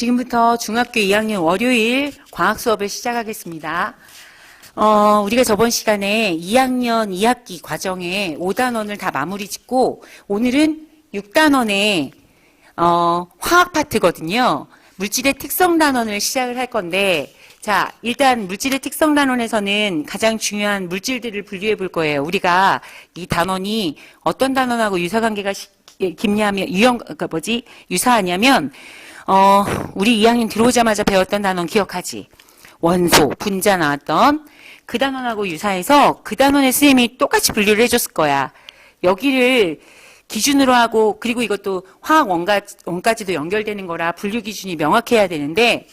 지금부터 중학교 2학년 월요일 과학 수업을 시작하겠습니다. 우리가 저번 시간에 2학년 2학기 과정에 5단원을 다 마무리 짓고 오늘은 6단원의 화학 파트거든요. 물질의 특성 단원을 시작을 할 건데, 자, 일단 물질의 특성 단원에서는 가장 중요한 물질들을 분류해 볼 거예요. 우리가 이 단원이 어떤 단원하고 유사관계가 깊냐면, 유사하냐면, 우리 2학년 들어오자마자 배웠던 단원 기억하지? 원소, 분자 나왔던 그 단원하고 유사해서 그 단원의 선생님이 똑같이 분류를 해줬을 거야. 여기를 기준으로 하고, 그리고 이것도 화학 원까지도 연결되는 거라 분류 기준이 명확해야 되는데,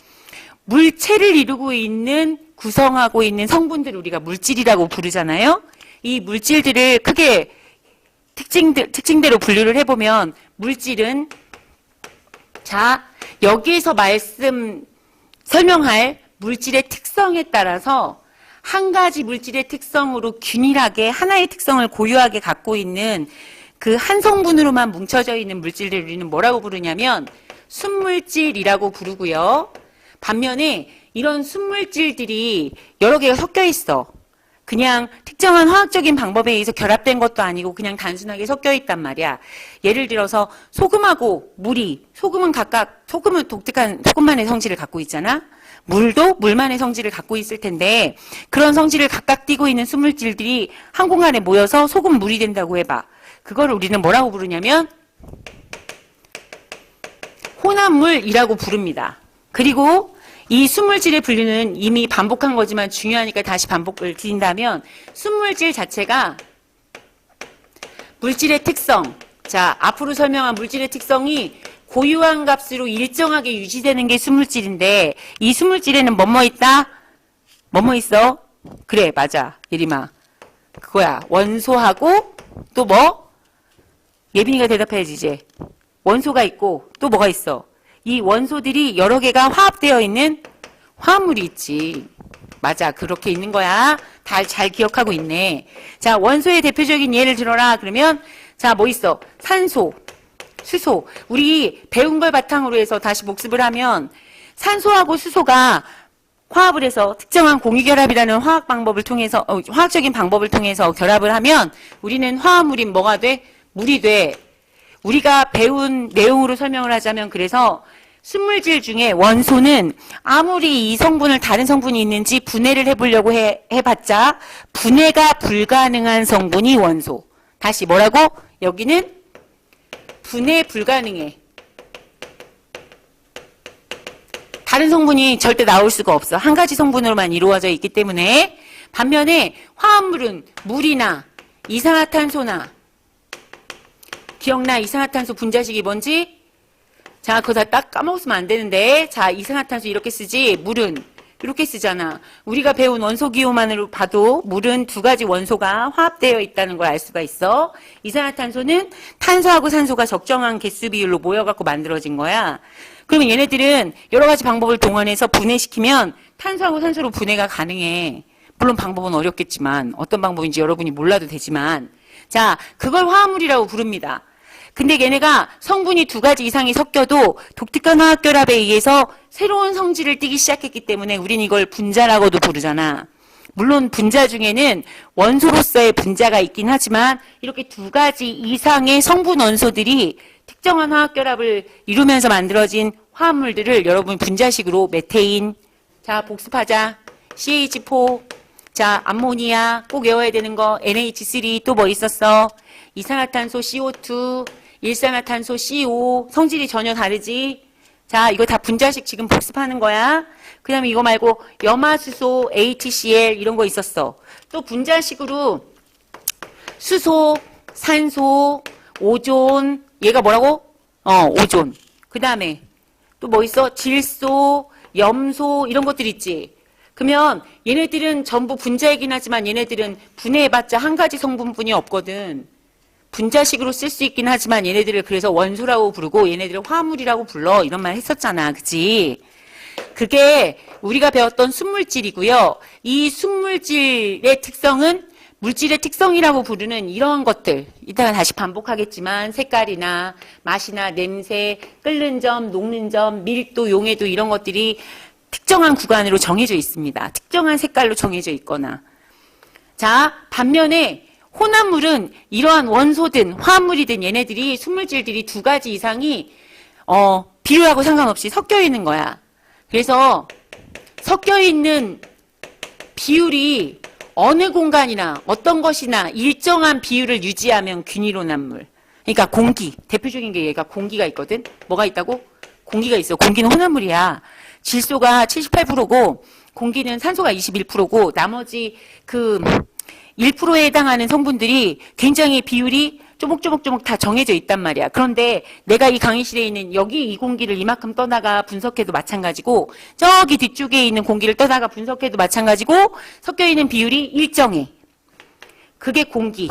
물체를 이루고 있는, 구성하고 있는 성분들을 우리가 물질이라고 부르잖아요? 이 물질들을 크게 특징대로 분류를 해보면, 물질은, 자, 여기에서 설명할 물질의 특성에 따라서 한 가지 물질의 특성으로 균일하게 하나의 특성을 고유하게 갖고 있는 그 한 성분으로만 뭉쳐져 있는 물질들을 우리는 뭐라고 부르냐면 순물질이라고 부르고요. 반면에 이런 순물질들이 여러 개가 섞여 있어. 그냥 특정한 화학적인 방법에 의해서 결합된 것도 아니고 그냥 단순하게 섞여 있단 말이야. 예를 들어서 소금하고 물이, 소금은 독특한 소금만의 성질을 갖고 있잖아. 물도 물만의 성질을 갖고 있을 텐데 그런 성질을 각각 띠고 있는 순물질들이 한 공간에 모여서 소금 물이 된다고 해봐. 그걸 우리는 뭐라고 부르냐면 혼합물이라고 부릅니다. 그리고 이 순물질의 분류는 이미 반복한 거지만 중요하니까 다시 반복을 드린다면 순물질 자체가 물질의 특성, 자, 앞으로 설명한 물질의 특성이 고유한 값으로 일정하게 유지되는 게 순물질인데 이 순물질에는 뭐뭐 있다? 뭐뭐 있어? 그래, 맞아, 예림아. 그거야. 원소하고 또 뭐? 예빈이가 대답해야지 이제. 원소가 있고 또 뭐가 있어? 이 원소들이 여러 개가 화합되어 있는 화합물이 있지. 맞아, 그렇게 있는 거야. 잘 기억하고 있네. 자, 원소의 대표적인 예를 들어라. 그러면 자, 뭐 있어? 산소, 수소. 우리 배운 걸 바탕으로 해서 다시 복습을 하면 산소하고 수소가 화합을 해서 특정한 공유결합이라는 화학적인 방법을 통해서 결합을 하면 우리는 화합물인 뭐가 돼? 물이 돼. 우리가 배운 내용으로 설명을 하자면 그래서 순물질 중에 원소는 아무리 이 성분을 다른 성분이 있는지 분해를 해보려고 해봤자 분해가 불가능한 성분이 원소. 다시 뭐라고? 여기는 분해 불가능해. 다른 성분이 절대 나올 수가 없어. 한 가지 성분으로만 이루어져 있기 때문에. 반면에 화합물은 물이나 이산화탄소나, 기억나? 이산화탄소 분자식이 뭔지? 자, 그거 다 딱 까먹었으면 안 되는데. 자, 이산화탄소 이렇게 쓰지, 물은 이렇게 쓰잖아. 우리가 배운 원소기호만으로 봐도 물은 두 가지 원소가 화합되어 있다는 걸 알 수가 있어. 이산화탄소는 탄소하고 산소가 적정한 개수 비율로 모여갖고 만들어진 거야. 그러면 얘네들은 여러 가지 방법을 동원해서 분해시키면 탄소하고 산소로 분해가 가능해. 물론 방법은 어렵겠지만 어떤 방법인지 여러분이 몰라도 되지만, 자, 그걸 화합물이라고 부릅니다. 근데 얘네가 성분이 두 가지 이상이 섞여도 독특한 화학결합에 의해서 새로운 성질을 띠기 시작했기 때문에 우린 이걸 분자라고도 부르잖아. 물론 분자 중에는 원소로서의 분자가 있긴 하지만 이렇게 두 가지 이상의 성분 원소들이 특정한 화학결합을 이루면서 만들어진 화합물들을 여러분 분자식으로 메테인, 자, 복습하자. CH4, 자, 암모니아, 꼭 외워야 되는 거, NH3, 또 뭐 있었어? 이산화탄소 CO2, 일산화탄소 CO, 성질이 전혀 다르지? 자, 이거 다 분자식 지금 복습하는 거야. 그 다음에 이거 말고 염화수소, HCl 이런 거 있었어. 또 분자식으로 수소, 산소, 오존, 얘가 뭐라고? 오존. 그 다음에 또 뭐 있어? 질소, 염소 이런 것들 있지. 그러면 얘네들은 전부 분자이긴 하지만 얘네들은 분해해봤자 한 가지 성분뿐이 없거든. 분자식으로 쓸 수 있긴 하지만 얘네들을 그래서 원소라고 부르고 얘네들을 화합물이라고 불러. 이런 말 했었잖아. 그치? 그게 우리가 배웠던 순물질이고요. 이 순물질의 특성은 물질의 특성이라고 부르는 이런 것들, 이따가 다시 반복하겠지만 색깔이나 맛이나 냄새, 끓는 점, 녹는 점, 밀도, 용해도 이런 것들이 특정한 구간으로 정해져 있습니다. 특정한 색깔로 정해져 있거나. 자, 반면에 혼합물은 이러한 원소든 화합물이든 얘네들이 순물질들이 두 가지 이상이 비율하고 상관없이 섞여 있는 거야. 그래서 섞여 있는 비율이 어느 공간이나 어떤 것이나 일정한 비율을 유지하면 균일혼합물. 그러니까 공기. 대표적인 게 얘가 공기가 있거든. 뭐가 있다고? 공기가 있어. 공기는 혼합물이야. 질소가 78%고 공기는 산소가 21%고 나머지 그 1%에 해당하는 성분들이 굉장히 비율이 쪼목쪼목쪼목 다 정해져 있단 말이야. 그런데 내가 이 강의실에 있는 여기 이 공기를 이만큼 떠다가 분석해도 마찬가지고 저기 뒤쪽에 있는 공기를 떠다가 분석해도 마찬가지고 섞여 있는 비율이 일정해. 그게 공기.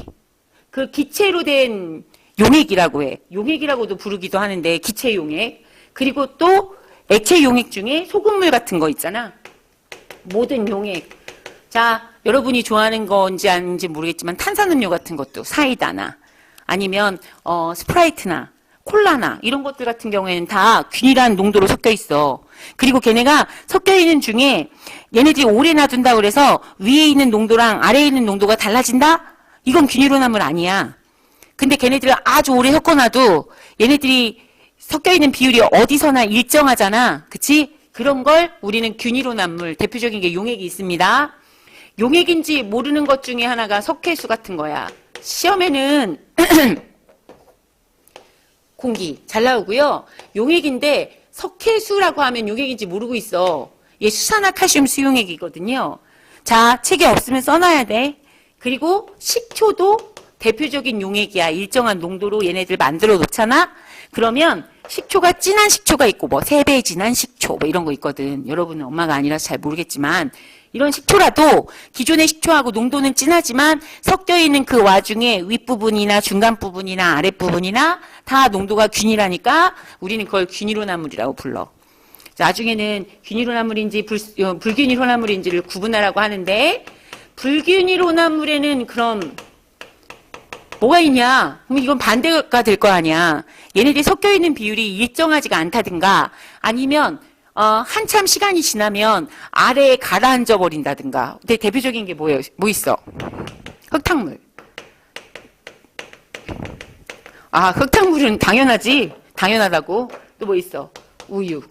그 기체로 된 용액이라고 해. 용액이라고도 부르기도 하는데 기체 용액. 그리고 또 액체 용액 중에 소금물 같은 거 있잖아. 모든 용액. 자, 여러분이 좋아하는 건지 아닌지 모르겠지만 탄산음료 같은 것도 사이다나 아니면 스프라이트나 콜라나 이런 것들 같은 경우에는 다 균일한 농도로 섞여 있어. 그리고 걔네가 섞여 있는 중에 얘네들이 오래 놔둔다 그래서 위에 있는 농도랑 아래에 있는 농도가 달라진다? 이건 균일혼합물 아니야. 근데 걔네들을 아주 오래 섞어놔도 얘네들이 섞여 있는 비율이 어디서나 일정하잖아. 그치? 그런 걸 우리는 균일혼합물, 대표적인 게 용액이 있습니다. 용액인지 모르는 것 중에 하나가 석회수 같은 거야. 시험에는 공기 잘 나오고요. 용액인데 석회수라고 하면 용액인지 모르고 있어. 얘 수산화칼슘 수용액이거든요. 자, 책에 없으면 써놔야 돼. 그리고 식초도 대표적인 용액이야. 일정한 농도로 얘네들 만들어 놓잖아. 그러면 식초가 진한 식초가 있고 뭐 3배 진한 식초 뭐 이런 거 있거든. 여러분은 엄마가 아니라서 잘 모르겠지만 이런 식초라도 기존의 식초하고 농도는 진하지만 섞여 있는 그 와중에 윗부분이나 중간 부분이나 아랫부분이나 다 농도가 균일하니까 우리는 그걸 균일혼합물이라고 불러. 나중에는 균일혼합물인지 불균일혼합물인지를 구분하라고 하는데 불균일혼합물에는 그럼 뭐가 있냐? 그럼 이건 반대가 될 거 아니야. 얘네들이 섞여 있는 비율이 일정하지가 않다든가 아니면 한참 시간이 지나면 아래에 가라앉아 버린다든가. 근데 대표적인 게 뭐예요? 뭐 있어? 흙탕물. 아, 흙탕물은 당연하지. 당연하다고. 또 뭐 있어? 우유.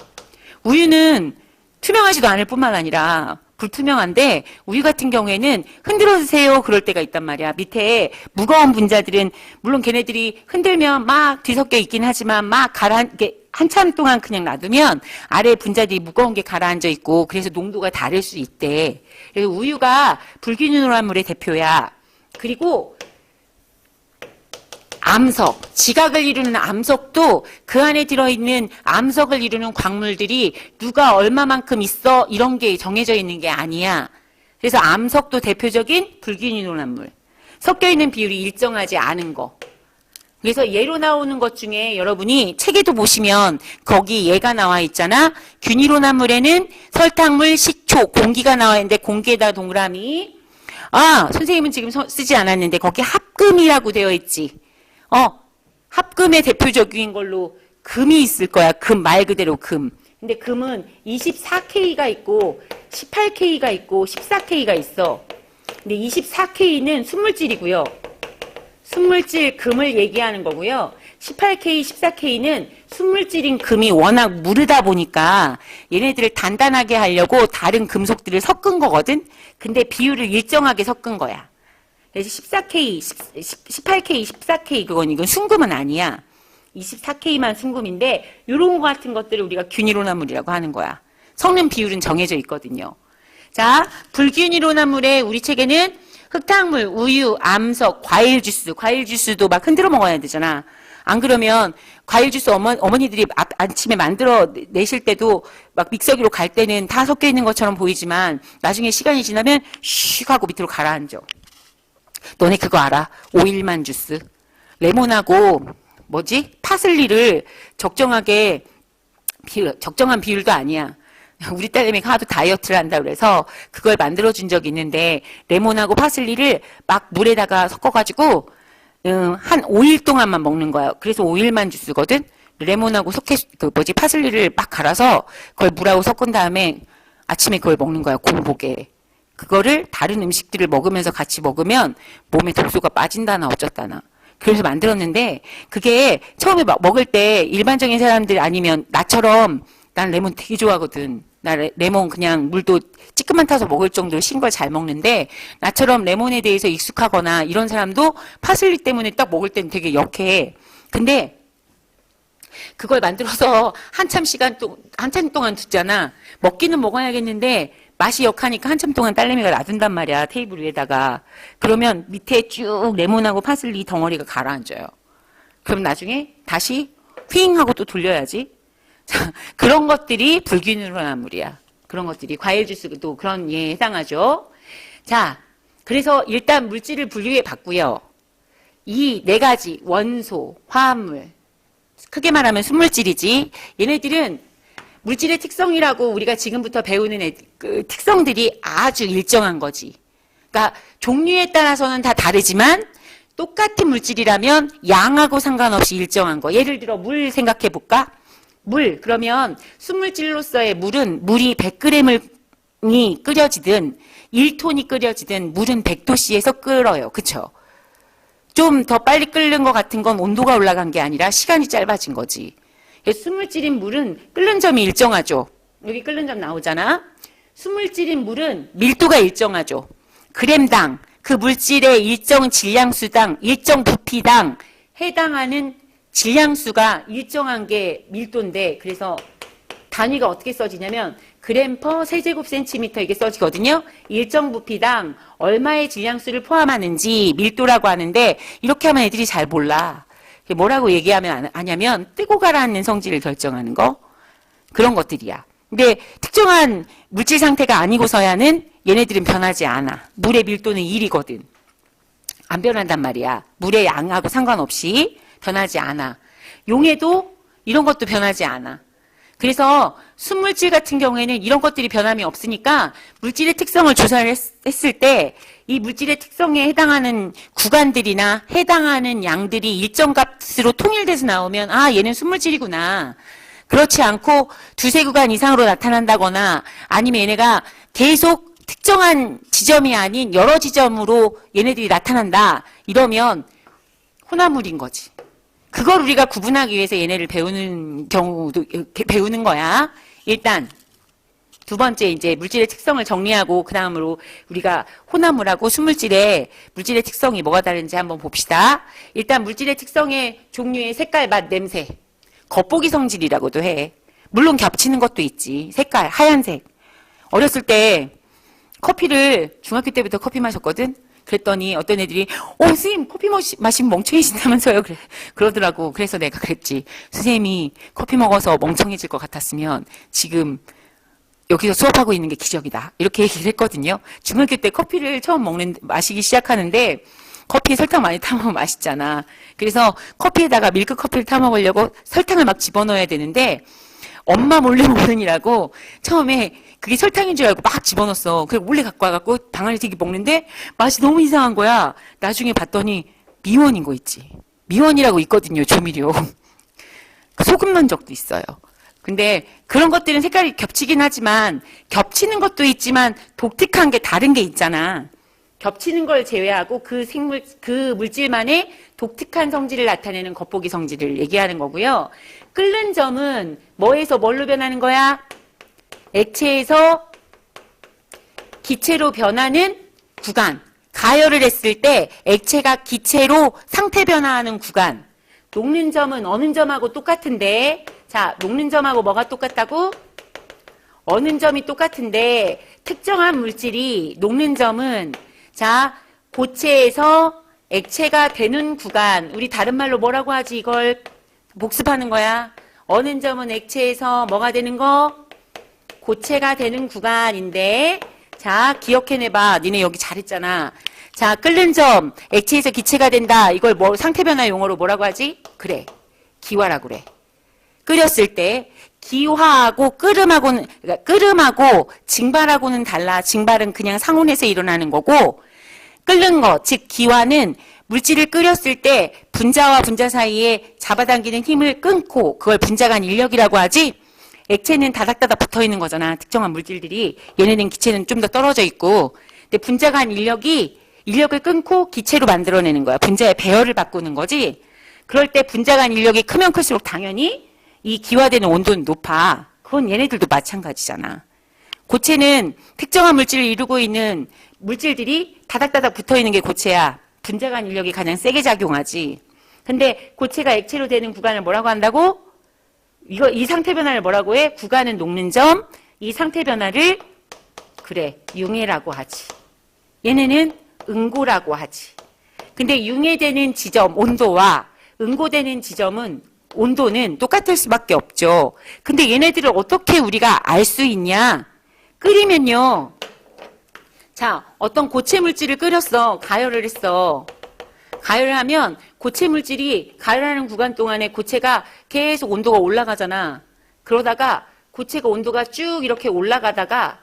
우유는 투명하지도 않을 뿐만 아니라 불투명한데 우유 같은 경우에는 흔들어 주세요 그럴 때가 있단 말이야. 밑에 무거운 분자들은 물론 걔네들이 흔들면 막 뒤섞여 있긴 하지만 막 한참 동안 그냥 놔두면 아래 분자들이 무거운 게 가라앉아 있고 그래서 농도가 다를 수 있대. 그래서 우유가 불균일혼합물의 대표야. 그리고 암석, 지각을 이루는 암석도 그 안에 들어있는 암석을 이루는 광물들이 누가 얼마만큼 있어 이런 게 정해져 있는 게 아니야. 그래서 암석도 대표적인 불균일혼합물. 섞여 있는 비율이 일정하지 않은 거. 그래서 예로 나오는 것 중에 여러분이 책에도 보시면 거기 얘가 나와 있잖아. 균일혼합물에는 설탕물, 식초, 공기가 나와 있는데 공기에다 동그라미. 아, 선생님은 지금 쓰지 않았는데 거기 합금이라고 되어 있지. 합금의 대표적인 걸로 금이 있을 거야. 금, 말 그대로 금. 근데 금은 24K가 있고 18K가 있고 14K가 있어. 근데 24K는 순물질이고요. 순물질 금을 얘기하는 거고요. 18K, 14K는 순물질인 금이 워낙 무르다 보니까 얘네들을 단단하게 하려고 다른 금속들을 섞은 거거든. 근데 비율을 일정하게 섞은 거야. 그래서 14K, 18K, 14K 이건 순금은 아니야. 24K만 순금인데 이런 거 같은 것들을 우리가 균일혼합물이라고 하는 거야. 섞는 비율은 정해져 있거든요. 자, 불균일혼합물에 우리 책에는 흙탕물, 우유, 암석, 과일 주스도 막 흔들어 먹어야 되잖아. 안 그러면 과일 주스 어머니들이 아침에 만들어 내실 때도 막 믹서기로 갈 때는 다 섞여 있는 것처럼 보이지만 나중에 시간이 지나면 슉 하고 밑으로 가라앉아. 너네 그거 알아? 오일만 주스. 레몬하고 파슬리를 적정한 비율도 아니야. 우리 딸내미가 하도 다이어트를 한다 그래서 그걸 만들어준 적이 있는데 레몬하고 파슬리를 막 물에다가 섞어가지고 한 5일 동안만 먹는 거야. 그래서 5일만 주스거든. 레몬하고 파슬리를 막 갈아서 그걸 물하고 섞은 다음에 아침에 그걸 먹는 거야. 공복에. 그거를 다른 음식들을 먹으면서 같이 먹으면 몸에 독소가 빠진다나 어쩌다나. 그래서 만들었는데 그게 처음에 먹을 때 일반적인 사람들 아니면 나처럼 난 레몬 되게 좋아하거든. 나 레몬 그냥 물도 찌끔만 타서 먹을 정도로 신 걸 잘 먹는데 나처럼 레몬에 대해서 익숙하거나 이런 사람도 파슬리 때문에 딱 먹을 때는 되게 역해. 근데 그걸 만들어서 한참 동안 두잖아. 먹기는 먹어야겠는데 맛이 역하니까 한참 동안 딸내미가 놔둔단 말이야. 테이블 위에다가. 그러면 밑에 쭉 레몬하고 파슬리 덩어리가 가라앉아요. 그럼 나중에 다시 휘잉 하고 또 돌려야지. 자, 그런 것들이 불균일화물이야. 그런 것들이 과일 주스도 그런 예에 해당하죠. 자, 그래서 일단 물질을 분류해 봤고요. 이 네 가지 원소, 화합물, 크게 말하면 순물질이지. 얘네들은 물질의 특성이라고 우리가 지금부터 배우는 특성들이 아주 일정한 거지. 그러니까 종류에 따라서는 다 다르지만 똑같은 물질이라면 양하고 상관없이 일정한 거. 예를 들어 물 생각해 볼까? 물, 그러면 순물질로서의 물이 100g이 끓여지든 1톤이 끓여지든 물은 100도씨에서 끓어요. 그쵸? 좀 더 빨리 끓는 것 같은 건 온도가 올라간 게 아니라 시간이 짧아진 거지. 순물질인 물은 끓는 점이 일정하죠. 여기 끓는 점 나오잖아. 순물질인 물은 밀도가 일정하죠. 그램당, 그 물질의 일정 질량수당, 일정 부피당 해당하는 질량수가 일정한 게 밀도인데 그래서 단위가 어떻게 써지냐면 그램 퍼 세제곱센티미터 이게 써지거든요. 일정 부피당 얼마의 질량수를 포함하는지 밀도라고 하는데 이렇게 하면 애들이 잘 몰라. 뭐라고 얘기하면 하냐면 뜨고 가라앉는 성질을 결정하는 거 그런 것들이야. 근데 특정한 물질 상태가 아니고서야는 얘네들은 변하지 않아. 물의 밀도는 1이거든. 안 변한단 말이야. 물의 양하고 상관없이 변하지 않아. 용해도 이런 것도 변하지 않아. 그래서 순물질 같은 경우에는 이런 것들이 변함이 없으니까 물질의 특성을 조사를 했을 때 이 물질의 특성에 해당하는 구간들이나 해당하는 양들이 일정 값으로 통일돼서 나오면 아 얘는 순물질이구나. 그렇지 않고 두세 구간 이상으로 나타난다거나 아니면 얘네가 계속 특정한 지점이 아닌 여러 지점으로 얘네들이 나타난다. 이러면 혼합물인 거지. 그걸 우리가 구분하기 위해서 얘네를 배우는 경우도 배우는 거야. 일단 두 번째 이제 물질의 특성을 정리하고 그 다음으로 우리가 혼합물하고 순물질의 물질의 특성이 뭐가 다른지 한번 봅시다. 일단 물질의 특성의 종류의 색깔, 맛, 냄새. 겉보기 성질이라고도 해. 물론 겹치는 것도 있지. 색깔, 하얀색. 어렸을 때 커피를 중학교 때부터 커피 마셨거든. 그랬더니 어떤 애들이 선생님 커피 마시면 멍청해진다면서요. 그러더라고. 그래서 내가 그랬지. 선생님이 커피 먹어서 멍청해질 것 같았으면 지금 여기서 수업하고 있는 게 기적이다. 이렇게 얘기를 했거든요. 중학교 때 커피를 처음 마시기 시작하는데 커피에 설탕 많이 타먹으면 맛있잖아. 그래서 커피에다가 밀크 커피를 타먹으려고 설탕을 막 집어넣어야 되는데 엄마 몰래 먹느니라고 처음에 그게 설탕인 줄 알고 막 집어넣었어. 그래서 몰래 갖고 와갖고 방 안에 되게 먹는데 맛이 너무 이상한 거야. 나중에 봤더니 미원인 거 있지. 미원이라고 있거든요. 조미료. 소금 넣은 적도 있어요. 근데 그런 것들은 색깔이 겹치긴 하지만 겹치는 것도 있지만 독특한 게 다른 게 있잖아. 겹치는 걸 제외하고 그 물질만의 독특한 성질을 나타내는 겉보기 성질을 얘기하는 거고요. 끓는 점은 뭐에서 뭘로 변하는 거야? 액체에서 기체로 변하는 구간. 가열을 했을 때 액체가 기체로 상태 변화하는 구간. 녹는 점은 어느 점하고 똑같은데 자, 녹는 점하고 뭐가 똑같다고? 어느 점이 똑같은데 특정한 물질이 녹는 점은 자, 고체에서 액체가 되는 구간. 우리 다른 말로 뭐라고 하지? 이걸 복습하는 거야. 어느 점은 액체에서 뭐가 되는 거? 고체가 되는 구간인데 자, 기억해내봐. 니네 여기 잘했잖아. 자, 끓는 점, 액체에서 기체가 된다. 이걸 상태 변화 용어로 뭐라고 하지? 그래. 기화라고 그래. 끓였을 때 기화하고 끓음하고는, 그러니까 끓음하고 징발하고는 달라. 징발은 그냥 상온에서 일어나는 거고, 끓는 거, 즉 기화는 물질을 끓였을 때 분자와 분자 사이에 잡아당기는 힘을 끊고 그걸 분자간 인력이라고 하지. 액체는 다닥다닥 붙어 있는 거잖아. 특정한 물질들이. 얘네는 기체는 좀 더 떨어져 있고. 근데 분자간 인력을 끊고 기체로 만들어내는 거야. 분자의 배열을 바꾸는 거지. 그럴 때 분자간 인력이 크면 클수록 당연히 이 기화되는 온도는 높아. 그건 얘네들도 마찬가지잖아. 고체는 특정한 물질을 이루고 있는 물질들이 다닥다닥 붙어 있는 게 고체야. 분자간 인력이 가장 세게 작용하지. 근데 고체가 액체로 되는 구간을 뭐라고 한다고? 이 상태 변화를 뭐라고 해? 구간은 녹는 점. 이 상태 변화를 그래, 융해라고 하지. 얘네는 응고라고 하지. 근데 융해되는 지점, 온도와 응고되는 지점은 온도는 똑같을 수밖에 없죠. 근데 얘네들을 어떻게 우리가 알 수 있냐? 끓이면요. 자, 어떤 고체 물질을 끓였어. 가열을 했어. 가열을 하면 고체 물질이 가열하는 구간 동안에 고체가 계속 온도가 올라가잖아. 그러다가 고체가 온도가 쭉 이렇게 올라가다가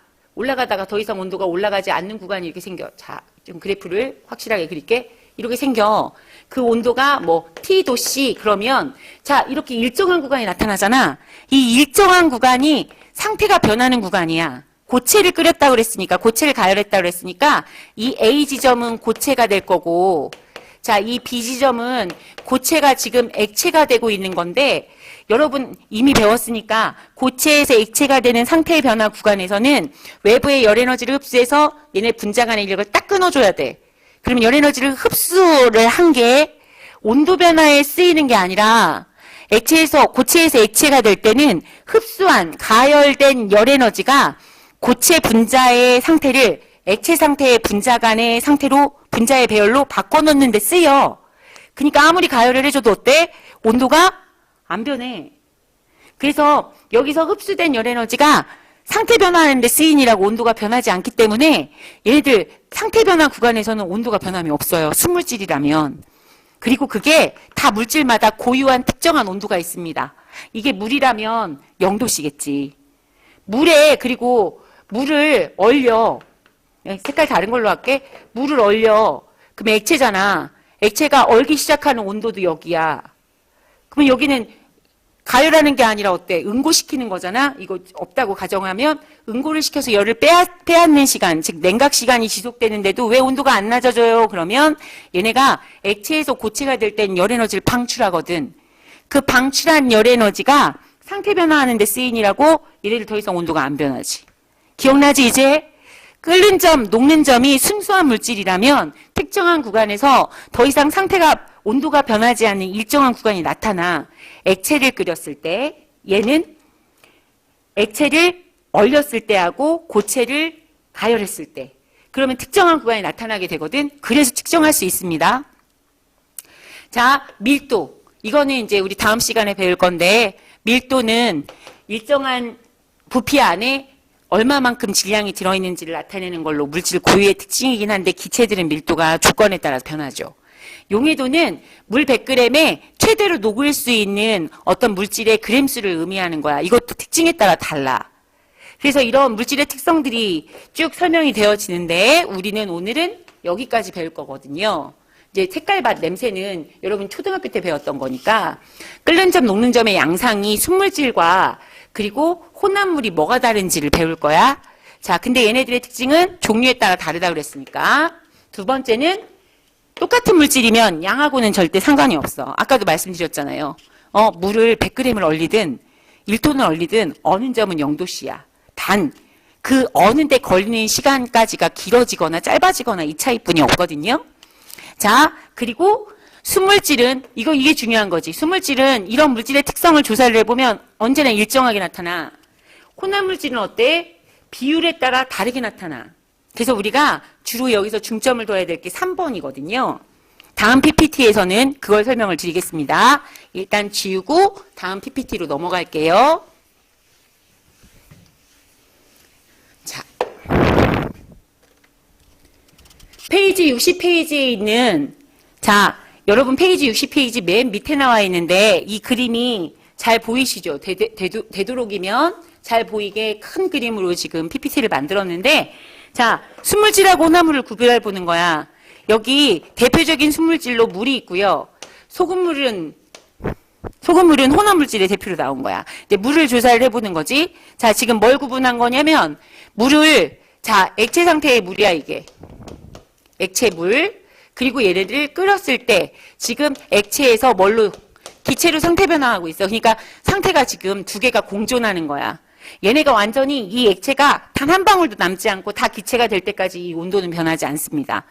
더 이상 온도가 올라가지 않는 구간이 이렇게 생겨. 자, 좀 그래프를 확실하게 그릴게. 이렇게 생겨. 그 온도가 뭐 T도씨 그러면 자, 이렇게 일정한 구간이 나타나잖아. 이 일정한 구간이 상태가 변하는 구간이야. 고체를 끓였다 그랬으니까, 고체를 가열했다 그랬으니까 이 A 지점은 고체가 될 거고, 자, 이 B 지점은 고체가 지금 액체가 되고 있는 건데, 여러분 이미 배웠으니까 고체에서 액체가 되는 상태의 변화 구간에서는 외부의 열 에너지를 흡수해서 얘네 분자간의 인력을 딱 끊어줘야 돼. 그러면 열 에너지를 흡수를 한 게 온도 변화에 쓰이는 게 아니라 고체에서 액체가 될 때는 흡수한 가열된 열 에너지가 고체 분자의 상태를 액체 상태의 분자간의 상태로 분자의 배열로 바꿔놓는 데 쓰여. 그러니까 아무리 가열을 해줘도 어때? 온도가 안 변해. 그래서 여기서 흡수된 열 에너지가 상태 변화하는 데 쓰이니라고 온도가 변하지 않기 때문에 얘네들 상태 변화 구간에서는 온도가 변함이 없어요. 순물질이라면. 그리고 그게 다 물질마다 고유한 특정한 온도가 있습니다. 이게 물이라면 0도씨겠지. 그리고 물을 얼려. 색깔 다른 걸로 할게. 물을 얼려. 그럼 액체잖아. 액체가 얼기 시작하는 온도도 여기야. 그러면 여기는 가열하는 게 아니라 어때? 응고시키는 거잖아. 이거 없다고 가정하면 응고를 시켜서 열을 빼앗는 시간, 즉 냉각 시간이 지속되는데도 왜 온도가 안 낮아져요? 그러면 얘네가 액체에서 고체가 될 땐 열 에너지를 방출하거든. 그 방출한 열 에너지가 상태 변화하는 데 쓰이니라고 얘네들 더 이상 온도가 안 변하지. 기억나지 이제? 끓는 점, 녹는 점이 순수한 물질이라면 특정한 구간에서 더 이상 온도가 변하지 않는 일정한 구간이 나타나. 액체를 끓였을 때 얘는 액체를 얼렸을 때하고 고체를 가열했을 때 그러면 특정한 구간이 나타나게 되거든. 그래서 측정할 수 있습니다. 자, 밀도. 이거는 이제 우리 다음 시간에 배울 건데 밀도는 일정한 부피 안에 얼마만큼 질량이 들어있는지를 나타내는 걸로 물질 고유의 특징이긴 한데 기체들은 밀도가 조건에 따라서 변하죠. 용해도는 물 100g에 최대로 녹을 수 있는 어떤 물질의 그램수를 의미하는 거야. 이것도 특징에 따라 달라. 그래서 이런 물질의 특성들이 쭉 설명이 되어지는데 우리는 오늘은 여기까지 배울 거거든요. 이제 색깔밭 냄새는 여러분 초등학교 때 배웠던 거니까 끓는 점, 녹는 점의 양상이 순물질과 그리고 혼합물이 뭐가 다른지를 배울 거야. 자, 근데 얘네들의 특징은 종류에 따라 다르다 그랬으니까. 두 번째는 똑같은 물질이면 양하고는 절대 상관이 없어. 아까도 말씀드렸잖아요. 물을 100g을 얼리든 1톤을 얼리든 어는 점은 0도씨야. 단 그 어는데 걸리는 시간까지가 길어지거나 짧아지거나 이 차이뿐이 없거든요. 자, 그리고 순물질은 이게 중요한 거지. 순물질은 이런 물질의 특성을 조사를 해보면 언제나 일정하게 나타나. 혼합물질은 어때? 비율에 따라 다르게 나타나. 그래서 우리가 주로 여기서 중점을 둬야 될 게 3번이거든요. 다음 PPT에서는 그걸 설명을 드리겠습니다. 일단 지우고 다음 PPT로 넘어갈게요. 자, 페이지 60페이지에 있는 여러분 페이지 60페이지 맨 밑에 나와 있는데 이 그림이 잘 보이시죠? 되도록이면 잘 보이게 큰 그림으로 지금 PPT를 만들었는데, 자, 순물질하고 혼합물을 구별해 보는 거야. 여기 대표적인 순물질로 물이 있고요. 소금물은 혼합물질의 대표로 나온 거야. 이제 물을 조사를 해보는 거지. 자, 지금 뭘 구분한 거냐면, 자, 액체 상태의 물이야, 이게. 액체 물. 그리고 얘네들 끓였을 때, 지금 액체에서 기체로 상태 변화하고 있어. 그러니까 상태가 지금 두 개가 공존하는 거야. 얘네가 완전히 이 액체가 단 한 방울도 남지 않고 다 기체가 될 때까지 이 온도는 변하지 않습니다.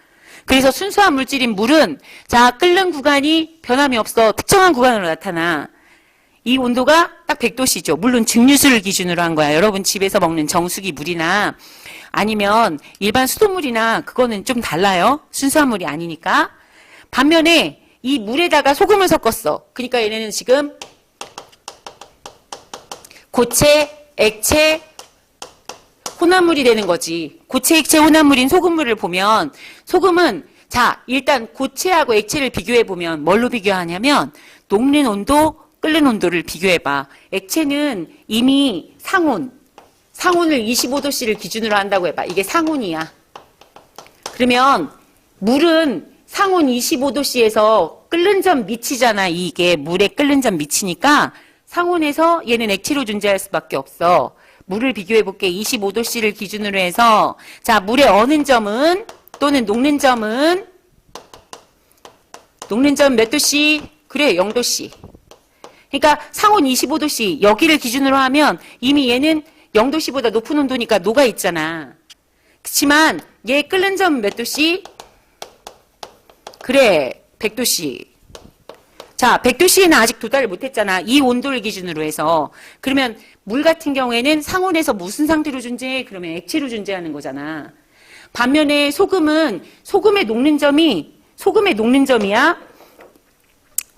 그래서 순수한 물질인 물은 자, 끓는 구간이 변함이 없어. 특정한 구간으로 나타나. 이 온도가 딱 100도씨죠. 물론 증류수를 기준으로 한 거야. 여러분 집에서 먹는 정수기 물이나 아니면 일반 수돗물이나 그거는 좀 달라요. 순수한 물이 아니니까. 반면에 이 물에다가 소금을 섞었어. 그러니까 얘네는 지금 고체, 액체, 혼합물이 되는 거지. 고체, 액체, 혼합물인 소금물을 보면 소금은 자, 일단 고체하고 액체를 비교해 보면 뭘로 비교하냐면 녹는 온도, 끓는 온도를 비교해 봐. 액체는 이미 상온을 25도씨를 기준으로 한다고 해봐. 이게 상온이야. 그러면 물은 상온 25도씨에서 끓는 점 밑이잖아. 이게 물에 끓는 점 밑이니까 상온에서 얘는 액체로 존재할 수밖에 없어. 물을 비교해 볼게. 25도씨를 기준으로 해서 자, 물의 어는 점은 또는 녹는 점은 몇 도씨? 그래, 0도씨. 그러니까 상온 25도씨 여기를 기준으로 하면 이미 얘는 0도씨보다 높은 온도니까 녹아 있잖아. 그렇지만 얘 끓는 점 몇 도씨? 그래, 100도씨. 자, 100도씨에는 아직 도달을 못했잖아. 이 온도를 기준으로 해서. 그러면 물 같은 경우에는 상온에서 무슨 상태로 존재해? 그러면 액체로 존재하는 거잖아. 반면에 소금의 녹는 점이야.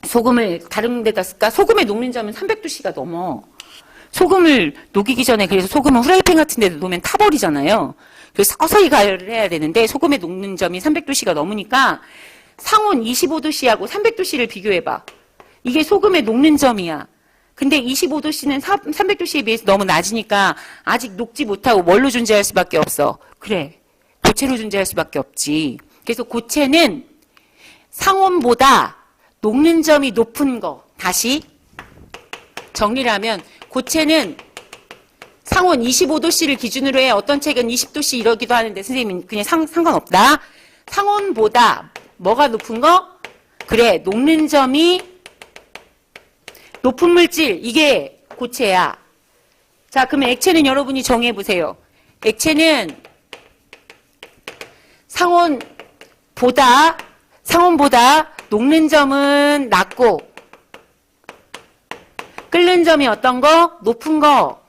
소금을 다른 데다 쓸까? 소금의 녹는 점은 300도씨가 넘어. 소금을 녹이기 전에 그래서 소금은 후라이팬 같은 데도 놓으면 타버리잖아요. 그래서 서서히 가열을 해야 되는데 소금의 녹는 점이 300도씨가 넘으니까 상온 25도씨하고 300도씨를 비교해봐. 이게 소금의 녹는 점이야. 근데 25도씨는 300도씨에 비해서 너무 낮으니까 아직 녹지 못하고 뭘로 존재할 수밖에 없어. 그래, 고체로 존재할 수밖에 없지. 그래서 고체는 상온보다 녹는 점이 높은 거. 다시 정리를 하면 고체는 상온 25도씨를 기준으로 해. 어떤 책은 20도씨 이러기도 하는데 선생님은 그냥 상관없다. 상온보다 뭐가 높은 거? 그래, 녹는 점이 높은 물질. 이게 고체야. 자, 그러면 액체는 여러분이 정해보세요. 액체는 상온보다 녹는 점은 낮고 끓는 점이 어떤 거? 높은 거.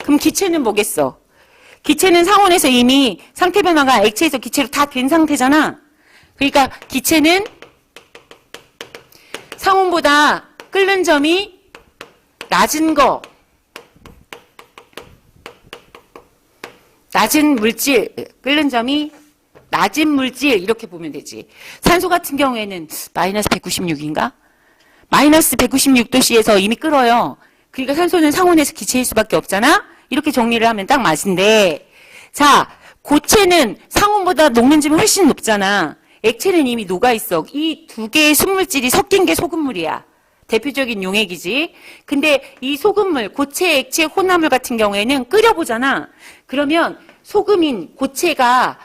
그럼 기체는 뭐겠어? 기체는 상온에서 이미 상태 변화가 액체에서 기체로 다 된 상태잖아. 그러니까 기체는 상온보다 끓는 점이 낮은 거. 낮은 물질, 끓는 점이 낮은 물질 이렇게 보면 되지. 산소 같은 경우에는 마이너스 196인가? 마이너스 196도씨에서 이미 끓어요. 그러니까 산소는 상온에서 기체일 수밖에 없잖아? 이렇게 정리를 하면 딱 맞은데, 자, 고체는 상온보다 녹는 점이 훨씬 높잖아. 액체는 이미 녹아있어. 이 두 개의 순물질이 섞인 게 소금물이야. 대표적인 용액이지. 근데 이 소금물, 고체, 액체, 혼합물 같은 경우에는 끓여보잖아. 그러면 소금인 고체가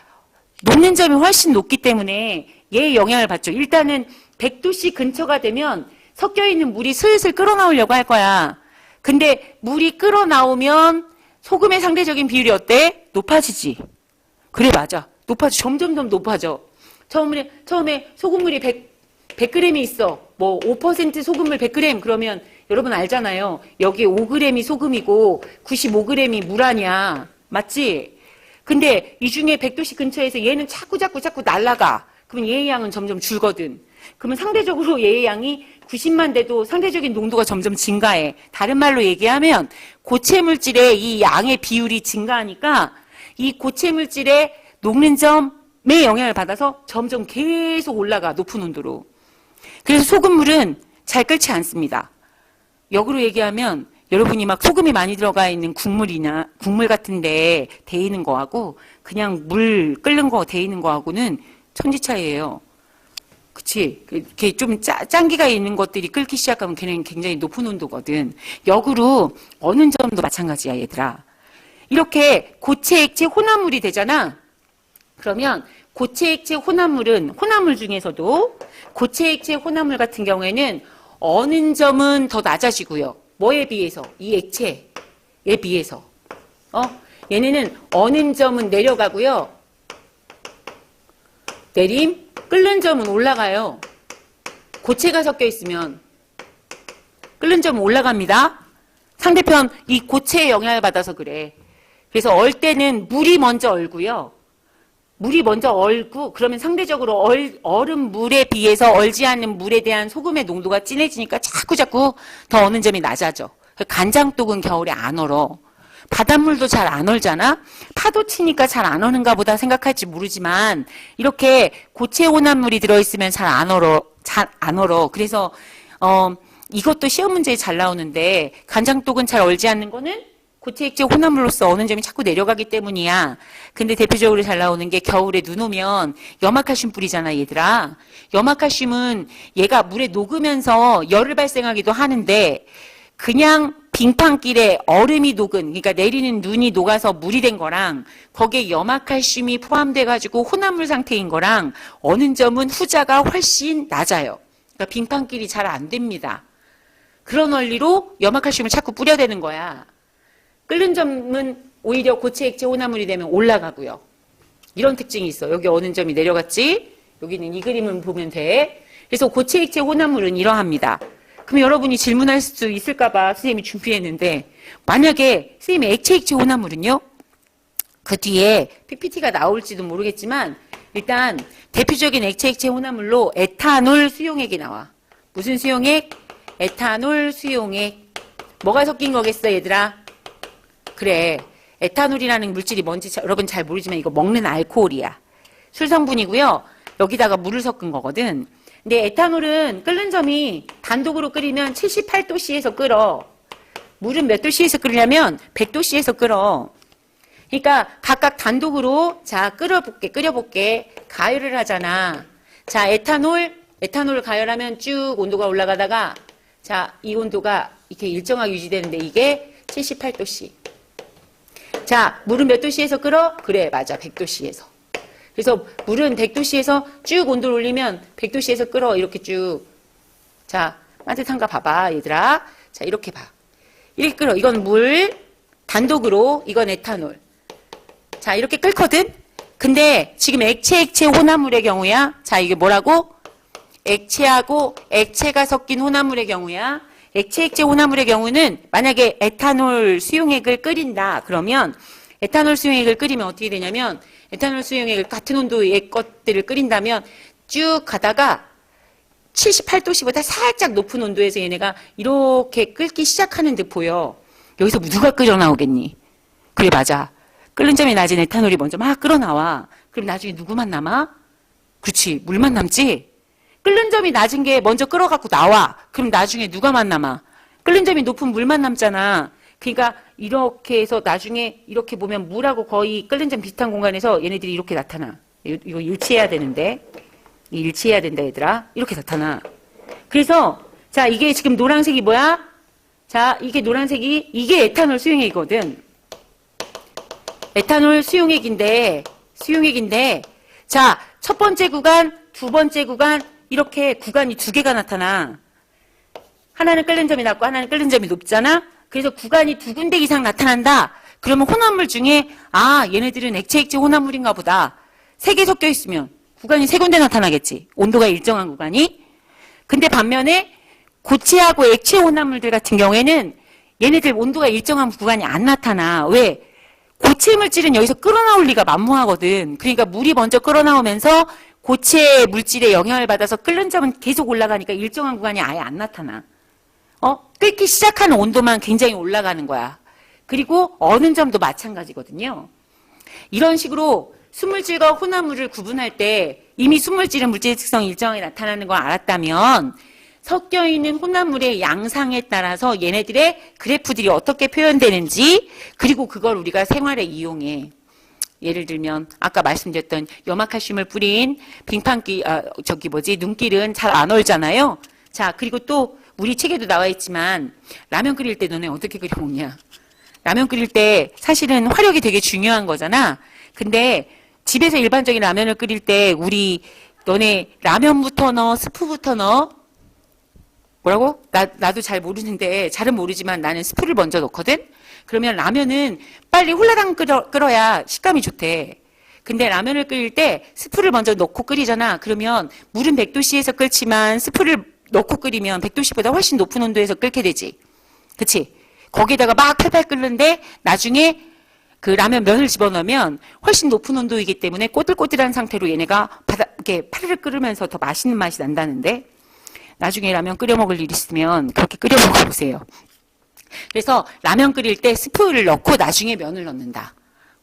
녹는 점이 훨씬 높기 때문에 얘의 영향을 받죠. 일단은 100도씨 근처가 되면 섞여있는 물이 슬슬 끓어나오려고 할 거야. 근데 물이 끓어나오면 소금의 상대적인 비율이 어때? 높아지지. 그래, 맞아. 높아져. 점점 높아져. 처음에 소금물이 100g이 있어. 뭐 5% 소금물 100g 그러면 여러분 알잖아요. 여기에 5g이 소금이고 95g이 물 아니야. 맞지? 근데 이 중에 100도씨 근처에서 얘는 자꾸 날아가. 그러면 얘의 양은 점점 줄거든. 그러면 상대적으로 얘의 양이 90만 돼도 상대적인 농도가 점점 증가해. 다른 말로 얘기하면 고체 물질의 이 양의 비율이 증가하니까 이 고체 물질의 녹는 점에 영향을 받아서 점점 계속 올라가. 높은 온도로. 그래서 소금물은 잘 끓지 않습니다. 역으로 얘기하면 여러분이 막 소금이 많이 들어가 있는 국물이나 국물 같은데 데이는 거하고 그냥 물 끓는 거 데이는 거하고는 천지 차이예요. 그치? 이렇게 좀 짠기가 있는 것들이 끓기 시작하면 걔는 굉장히 높은 온도거든. 역으로 어느 점도 마찬가지야, 얘들아. 이렇게 고체, 액체, 혼합물이 되잖아. 그러면 고체, 액체, 혼합물은 혼합물 중에서도 고체, 액체, 혼합물 같은 경우에는 어느 점은 더 낮아지고요. 뭐에 비해서? 이 액체에 비해서. 얘네는 어느 점은 내려가고요. 내림, 끓는 점은 올라가요. 고체가 섞여 있으면 끓는 점은 올라갑니다. 상대편 이 고체의 영향을 받아서 그래. 그래서 얼 때는 물이 먼저 얼고요. 물이 먼저 얼고 그러면 상대적으로 얼은 물에 비해서 얼지 않는 물에 대한 소금의 농도가 진해지니까 자꾸 더 어는 점이 낮아져. 간장독은 겨울에 안 얼어. 바닷물도 잘 안 얼잖아. 파도 치니까 잘 안 얼는가 보다 생각할지 모르지만 이렇게 고체 혼합물이 들어있으면 잘 안 얼어. 그래서 이것도 시험 문제에 잘 나오는데 간장독은 잘 얼지 않는 거는 고체 액체 혼합물로서 어느 점이 자꾸 내려가기 때문이야. 근데 대표적으로 잘 나오는 게 겨울에 눈 오면 염화칼슘 뿌리잖아, 얘들아. 염화칼슘은 얘가 물에 녹으면서 열을 발생하기도 하는데 그냥 빙판길에 얼음이 녹은, 그러니까 내리는 눈이 녹아서 물이 된 거랑 거기에 염화칼슘이 포함돼가지고 혼합물 상태인 거랑 어느 점은 후자가 훨씬 낮아요. 그러니까 빙판길이 잘 안 됩니다. 그런 원리로 염화칼슘을 자꾸 뿌려대는 거야. 끓는 점은 오히려 고체 액체 혼합물이 되면 올라가고요. 이런 특징이 있어. 여기 어느 점이 내려갔지? 여기는 이 그림을 보면 돼. 그래서 고체 액체 혼합물은 이러합니다. 그럼 여러분이 질문할 수 있을까봐 선생님이 준비했는데 만약에 선생님의 액체 액체 혼합물은요? 그 뒤에 PPT가 나올지도 모르겠지만 일단 대표적인 액체 액체 혼합물로 에탄올 수용액이 나와. 무슨 수용액? 에탄올 수용액. 뭐가 섞인 거겠어, 얘들아? 그래, 에탄올이라는 물질이 뭔지 여러분 잘 모르지만 이거 먹는 알코올이야. 술 성분이고요. 여기다가 물을 섞은 거거든. 근데 에탄올은 끓는 점이 단독으로 끓이면 78도씨에서 끓어. 물은 몇 도씨에서 끓이냐면 100도씨에서 끓어. 그러니까 각각 단독으로 자 끓여볼게. 가열을 하잖아. 자 에탄올 가열하면 쭉 온도가 올라가다가 자 이 온도가 이렇게 일정하게 유지되는데 이게 78도씨. 자, 물은 몇 도씨에서 끓어? 그래, 맞아. 100도씨에서. 그래서 물은 100도씨에서 쭉 온도를 올리면 100도씨에서 끓어. 이렇게 쭉. 자, 따뜻한가 봐봐, 얘들아. 자, 이렇게 봐. 이렇게 끓어. 이건 물, 단독으로, 이건 에탄올. 자, 이렇게 끓거든? 근데 지금 액체 혼합물의 경우야. 자, 이게 뭐라고? 액체하고 액체가 섞인 혼합물의 경우야. 액체 혼합물의 경우는 만약에 에탄올 수용액을 끓인다. 그러면 에탄올 수용액을 끓이면 어떻게 되냐면 에탄올 수용액을 같은 온도의 것들을 끓인다면 쭉 가다가 78도씨보다 살짝 높은 온도에서 얘네가 이렇게 끓기 시작하는 듯 보여. 여기서 누가 끓여 나오겠니? 그래, 맞아. 끓는 점이 낮은 에탄올이 먼저 막 끓어 나와. 그럼 나중에 누구만 남아? 그렇지, 물만 남지? 끓는 점이 낮은 게 먼저 끓어갖고 나와. 그럼 나중에 누가만 남아? 끓는 점이 높은 물만 남잖아. 그러니까 이렇게 해서 나중에 이렇게 보면 물하고 거의 끓는 점 비슷한 공간에서 얘네들이 이렇게 나타나. 이거 일치해야 되는데. 일치해야 된다, 얘들아. 이렇게 나타나. 그래서 자 이게 지금 노란색이 뭐야? 자 이게 노란색이 이게 에탄올 수용액이거든. 에탄올 수용액인데 자 첫 번째 구간, 두 번째 구간 이렇게 구간이 두 개가 나타나. 하나는 끓는 점이 낮고 하나는 끓는 점이 높잖아. 그래서 구간이 두 군데 이상 나타난다. 그러면 혼합물 중에 얘네들은 액체 혼합물인가 보다. 세 개 섞여 있으면 구간이 세 군데 나타나겠지. 온도가 일정한 구간이. 근데 반면에 고체하고 액체 혼합물들 같은 경우에는 얘네들 온도가 일정한 구간이 안 나타나. 왜? 고체 물질은 여기서 끓어나올 리가 만무하거든. 그러니까 물이 먼저 끓어나오면서 고체 물질의 영향을 받아서 끓는 점은 계속 올라가니까 일정한 구간이 아예 안 나타나. 끓기 시작하는 온도만 굉장히 올라가는 거야. 그리고 어는 점도 마찬가지거든요. 이런 식으로 순물질과 혼합물을 구분할 때 이미 순물질은 물질의 특성이 일정하게 나타나는 걸 알았다면 섞여 있는 혼합물의 양상에 따라서 얘네들의 그래프들이 어떻게 표현되는지, 그리고 그걸 우리가 생활에 이용해. 예를 들면 아까 말씀드렸던 염화칼슘을 뿌린 눈길은 잘 안 얼잖아요. 자, 그리고 또 우리 책에도 나와 있지만 라면 끓일 때 너네 어떻게 끓여 먹냐? 라면 끓일 때 사실은 화력이 되게 중요한 거잖아. 근데 집에서 일반적인 라면을 끓일 때 너네 라면부터 넣어, 스프부터 넣어? 뭐라고? 나도 잘 모르는데, 잘은 모르지만 나는 스프를 먼저 넣거든? 그러면 라면은 빨리 홀라당 끓어야 식감이 좋대. 근데 라면을 끓일 때 스프를 먼저 넣고 끓이잖아. 그러면 물은 100도씨에서 끓지만 스프를 넣고 끓이면 100도씨보다 훨씬 높은 온도에서 끓게 되지. 그치? 거기다가 막 팔팔 끓는데 나중에 그 라면 면을 집어넣으면 훨씬 높은 온도이기 때문에 꼬들꼬들한 상태로 얘네가 이렇게 파르르 끓으면서 더 맛있는 맛이 난다는데, 나중에 라면 끓여 먹을 일 있으면 그렇게 끓여 먹어보세요. 그래서 라면 끓일 때 스프를 넣고 나중에 면을 넣는다.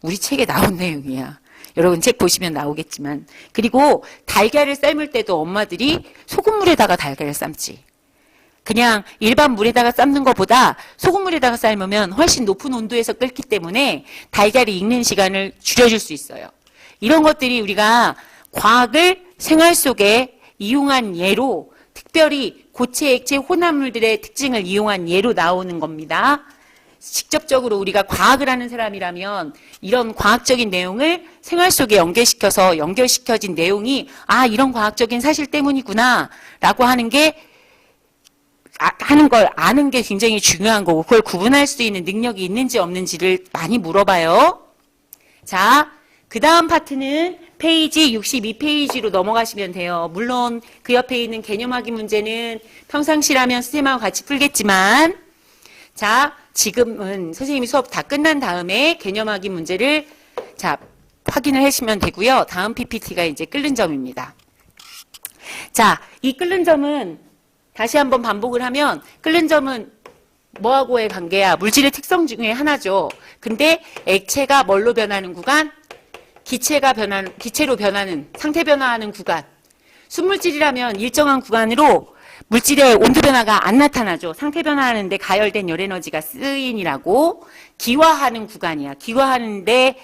우리 책에 나온 내용이야. 여러분 책 보시면 나오겠지만. 그리고 달걀을 삶을 때도 엄마들이 소금물에다가 달걀을 삶지. 그냥 일반 물에다가 삶는 것보다 소금물에다가 삶으면 훨씬 높은 온도에서 끓기 때문에 달걀이 익는 시간을 줄여줄 수 있어요. 이런 것들이 우리가 과학을 생활 속에 이용한 예로, 특별히 고체, 액체, 혼합물들의 특징을 이용한 예로 나오는 겁니다. 직접적으로 우리가 과학을 하는 사람이라면 이런 과학적인 내용을 생활 속에 연결시켜진 내용이 이런 과학적인 사실 때문이구나 라고 하는 걸 아는 게 굉장히 중요한 거고, 그걸 구분할 수 있는 능력이 있는지 없는지를 많이 물어봐요. 자, 그 다음 파트는 페이지 62페이지로 넘어가시면 돼요. 물론 그 옆에 있는 개념하기 문제는 평상시라면 쌤하고 같이 풀겠지만, 자, 지금은 선생님이 수업 다 끝난 다음에 개념하기 문제를 확인을 하시면 되고요. 다음 PPT가 이제 끓는 점입니다. 자, 이 끓는 점은 다시 한번 반복을 하면, 끓는 점은 뭐하고의 관계야? 물질의 특성 중에 하나죠. 근데 액체가 뭘로 변하는 구간? 기체로 변하는, 상태 변화하는 구간. 순물질이라면 일정한 구간으로 물질의 온도 변화가 안 나타나죠. 상태 변화하는데 가열된 열 에너지가 쓰인이라고. 기화하는 구간이야. 기화할 때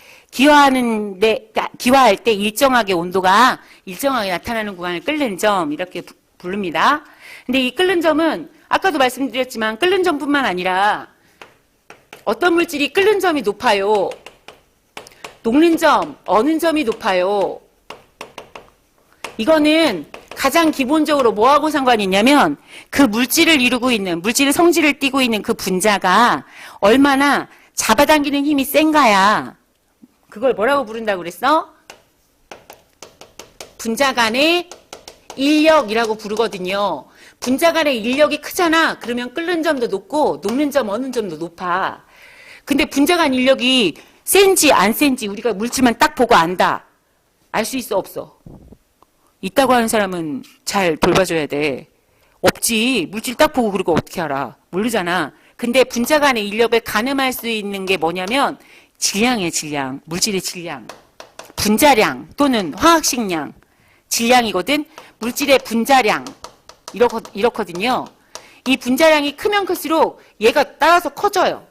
온도가 일정하게 나타나는 구간을 끓는 점, 이렇게 부릅니다. 근데 이 끓는 점은 아까도 말씀드렸지만 끓는 점뿐만 아니라 어떤 물질이 끓는 점이 높아요. 녹는 점, 어는 점이 높아요. 이거는 가장 기본적으로 뭐하고 상관이 있냐면 그 물질을 이루고 있는, 물질의 성질을 띠고 있는 그 분자가 얼마나 잡아당기는 힘이 센가야. 그걸 뭐라고 부른다고 그랬어? 분자 간의 인력이라고 부르거든요. 분자 간의 인력이 크잖아. 그러면 끓는 점도 높고 녹는 점, 어는 점도 높아. 근데 분자 간 인력이 센지 안 센지 우리가 물질만 딱 보고 안다. 알 수 있어, 없어? 있다고 하는 사람은 잘 돌봐줘야 돼. 없지. 물질 딱 보고 그러고 어떻게 알아? 모르잖아. 근데 분자 간의 인력을 가늠할 수 있는 게 뭐냐면 질량이에요, 질량. 물질의 질량. 분자량 또는 화학식량. 질량이거든. 물질의 분자량. 이렇거든요. 이 분자량이 크면 클수록 얘가 따라서 커져요.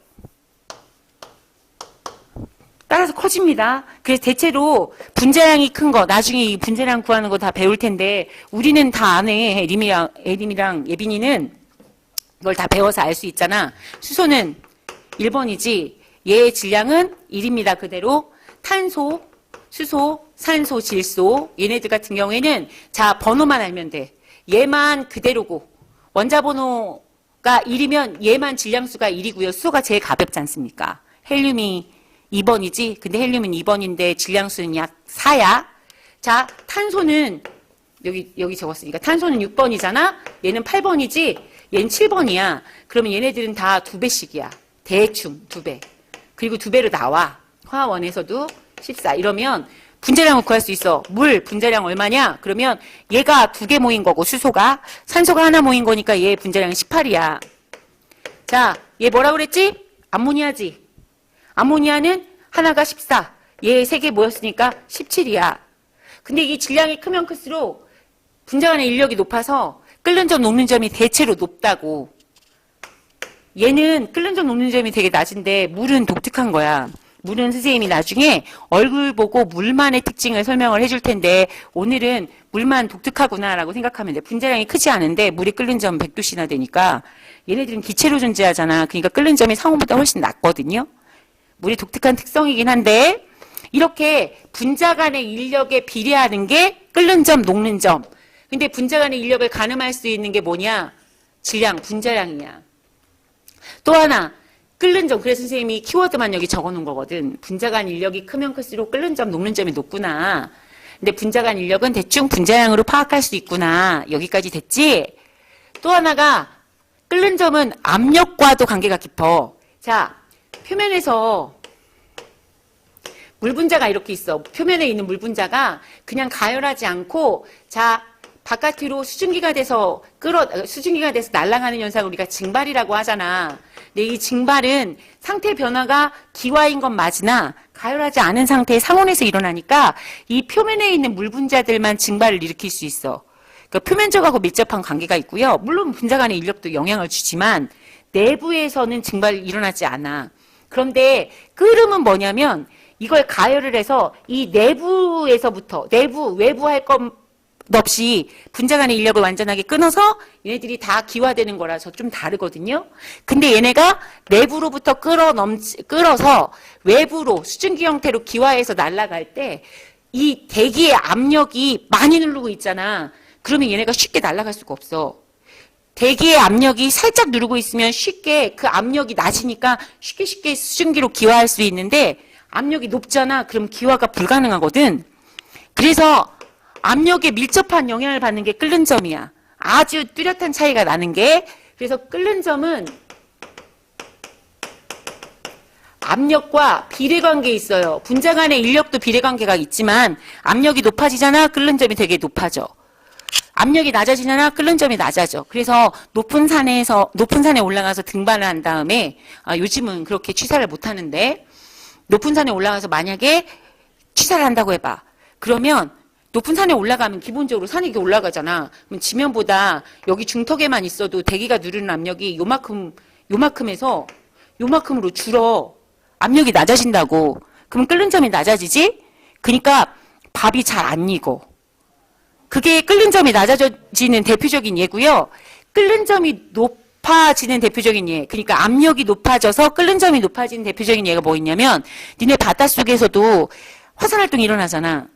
따라서 커집니다. 그래서 대체로 분자량이 큰 거, 나중에 이 분자량 구하는 거 다 배울 텐데 우리는 다 안 해. 에림이랑 예빈이는 이걸 다 배워서 알 수 있잖아. 수소는 1번이지 얘의 질량은 1입니다. 그대로. 탄소, 수소, 산소, 질소 얘네들 같은 경우에는 자 번호만 알면 돼. 얘만 그대로고 원자 번호가 1이면 얘만 질량수가 1이고요. 수소가 제일 가볍지 않습니까? 헬륨이 2번이지. 근데 헬륨은 2번인데 질량수는 약 4야. 자, 탄소는 여기 적었으니까 탄소는 6번이잖아. 얘는 8번이지. 얘는 7번이야. 그러면 얘네들은 다 2배씩이야. 대충 2배. 그리고 2배로 나와. 화원에서도 14. 이러면 분자량을 구할 수 있어. 물 분자량 얼마냐? 그러면 얘가 2개 모인 거고 수소가 산소가 하나 모인 거니까 얘 분자량은 18이야. 자, 얘 뭐라 그랬지? 암모니아지. 암모니아는 하나가 14. 얘 3개 모였으니까 17이야. 근데 이 질량이 크면 클수록 분자 간의 인력이 높아서 끓는 점, 녹는 점이 대체로 높다고. 얘는 끓는 점, 녹는 점이 되게 낮은데 물은 독특한 거야. 물은 선생님이 나중에 얼굴 보고 물만의 특징을 설명을 해줄 텐데 오늘은 물만 독특하구나라고 생각하면 돼. 분자량이 크지 않은데 물이 끓는 점 100도씨나 되니까 얘네들은 기체로 존재하잖아. 그러니까 끓는 점이 상온보다 훨씬 낮거든요. 물이 독특한 특성이긴 한데 이렇게 분자 간의 인력에 비례하는 게 끓는 점, 녹는 점. 근데 분자 간의 인력을 가늠할 수 있는 게 뭐냐? 질량, 분자량이야. 또 하나, 끓는 점. 그래서 선생님이 키워드만 여기 적어놓은 거거든. 분자 간 인력이 크면 클수록 끓는 점, 녹는 점이 높구나. 근데 분자 간 인력은 대충 분자량으로 파악할 수 있구나. 여기까지 됐지? 또 하나가 끓는 점은 압력과도 관계가 깊어. 자, 표면에서 물 분자가 이렇게 있어. 표면에 있는 물 분자가 그냥 가열하지 않고 자 바깥으로 수증기가 돼서 날아가는 현상을 우리가 증발이라고 하잖아. 근데 이 증발은 상태 변화가 기화인 건 맞으나 가열하지 않은 상태의 상온에서 일어나니까 이 표면에 있는 물 분자들만 증발을 일으킬 수 있어. 그러니까 표면적하고 밀접한 관계가 있고요. 물론 분자 간의 인력도 영향을 주지만 내부에서는 증발이 일어나지 않아. 그런데 끓음은 뭐냐면 이걸 가열을 해서 이 내부에서부터 외부 할 것 없이 분자 간의 인력을 완전하게 끊어서 얘네들이 다 기화되는 거라서 좀 다르거든요. 근데 얘네가 내부로부터 끌어서 외부로 수증기 형태로 기화해서 날아갈 때 이 대기의 압력이 많이 누르고 있잖아. 그러면 얘네가 쉽게 날아갈 수가 없어. 대기의 압력이 살짝 누르고 있으면 쉽게 그 압력이 낮으니까 쉽게 수증기로 기화할 수 있는데 압력이 높잖아. 그럼 기화가 불가능하거든. 그래서 압력에 밀접한 영향을 받는 게 끓는 점이야. 아주 뚜렷한 차이가 나는 게. 그래서 끓는 점은 압력과 비례관계에 있어요. 분자 간의 인력도 비례관계가 있지만 압력이 높아지잖아. 끓는 점이 되게 높아져. 압력이 낮아지잖아. 끓는 점이 낮아져. 그래서 높은 산에 올라가서 등반을 한 다음에 요즘은 그렇게 취사를 못 하는데 높은 산에 올라가서 만약에 취사를 한다고 해봐. 그러면 높은 산에 올라가면 기본적으로 산이 이렇게 올라가잖아. 그럼 지면보다 여기 중턱에만 있어도 대기가 누르는 압력이 요만큼에서 요만큼으로 줄어. 압력이 낮아진다고. 그럼 끓는 점이 낮아지지? 그러니까 밥이 잘 안 익어. 그게 끓는 점이 낮아지는 대표적인 예고요. 끓는 점이 높아지는 대표적인 예. 그러니까 압력이 높아져서 끓는 점이 높아지는 대표적인 예가 뭐 있냐면 니네 바닷속에서도 화산활동이 일어나잖아.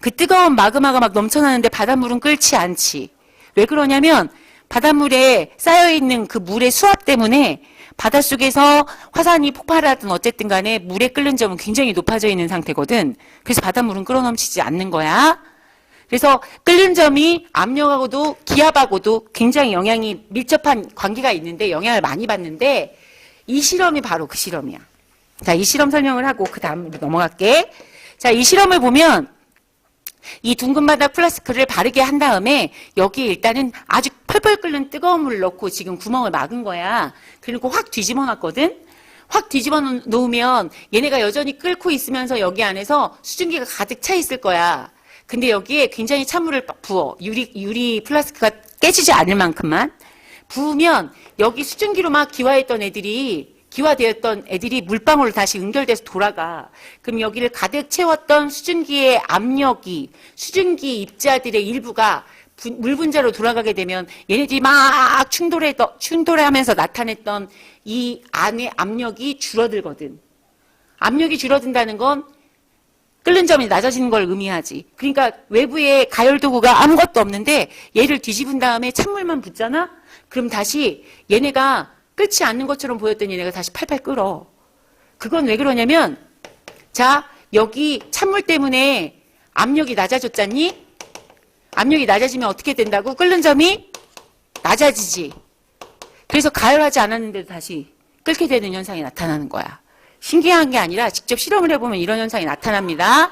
그 뜨거운 마그마가 막 넘쳐나는데 바닷물은 끓지 않지. 왜 그러냐면 바닷물에 쌓여있는 그 물의 수압 때문에 바닷속에서 화산이 폭발하든 어쨌든 간에 물의 끓는 점은 굉장히 높아져 있는 상태거든. 그래서 바닷물은 끓어넘치지 않는 거야. 그래서 끓는 점이 압력하고도 기압하고도 굉장히 영향이 밀접한 관계가 있는데 영향을 많이 받는데 이 실험이 바로 그 실험이야. 자, 이 실험 설명을 하고 그 다음으로 넘어갈게. 자, 이 실험을 보면 이 둥근 바닥 플라스크를 바르게 한 다음에 여기에 일단은 아주 펄펄 끓는 뜨거운 물을 넣고 지금 구멍을 막은 거야. 그리고 확 뒤집어 놨거든. 확 뒤집어 놓으면 얘네가 여전히 끓고 있으면서 여기 안에서 수증기가 가득 차 있을 거야. 근데 여기에 굉장히 찬물을 부어. 유리 플라스크가 깨지지 않을 만큼만. 부으면 여기 수증기로 막 기화되었던 애들이 물방울로 다시 응결돼서 돌아가. 그럼 여기를 가득 채웠던 수증기의 압력이 수증기 입자들의 일부가 물 분자로 돌아가게 되면 얘네들이 막 충돌하면서 나타냈던 이 안의 압력이 줄어들거든. 압력이 줄어든다는 건 끓는 점이 낮아지는 걸 의미하지. 그러니까 외부에 가열 도구가 아무것도 없는데 얘를 뒤집은 다음에 찬물만 붓잖아? 그럼 다시 얘네가 끓지 않는 것처럼 보였던 얘네가 다시 팔팔 끓어. 그건 왜 그러냐면 자, 여기 찬물 때문에 압력이 낮아졌잖니? 압력이 낮아지면 어떻게 된다고? 끓는 점이 낮아지지. 그래서 가열하지 않았는데도 다시 끓게 되는 현상이 나타나는 거야. 신기한 게 아니라 직접 실험을 해보면 이런 현상이 나타납니다.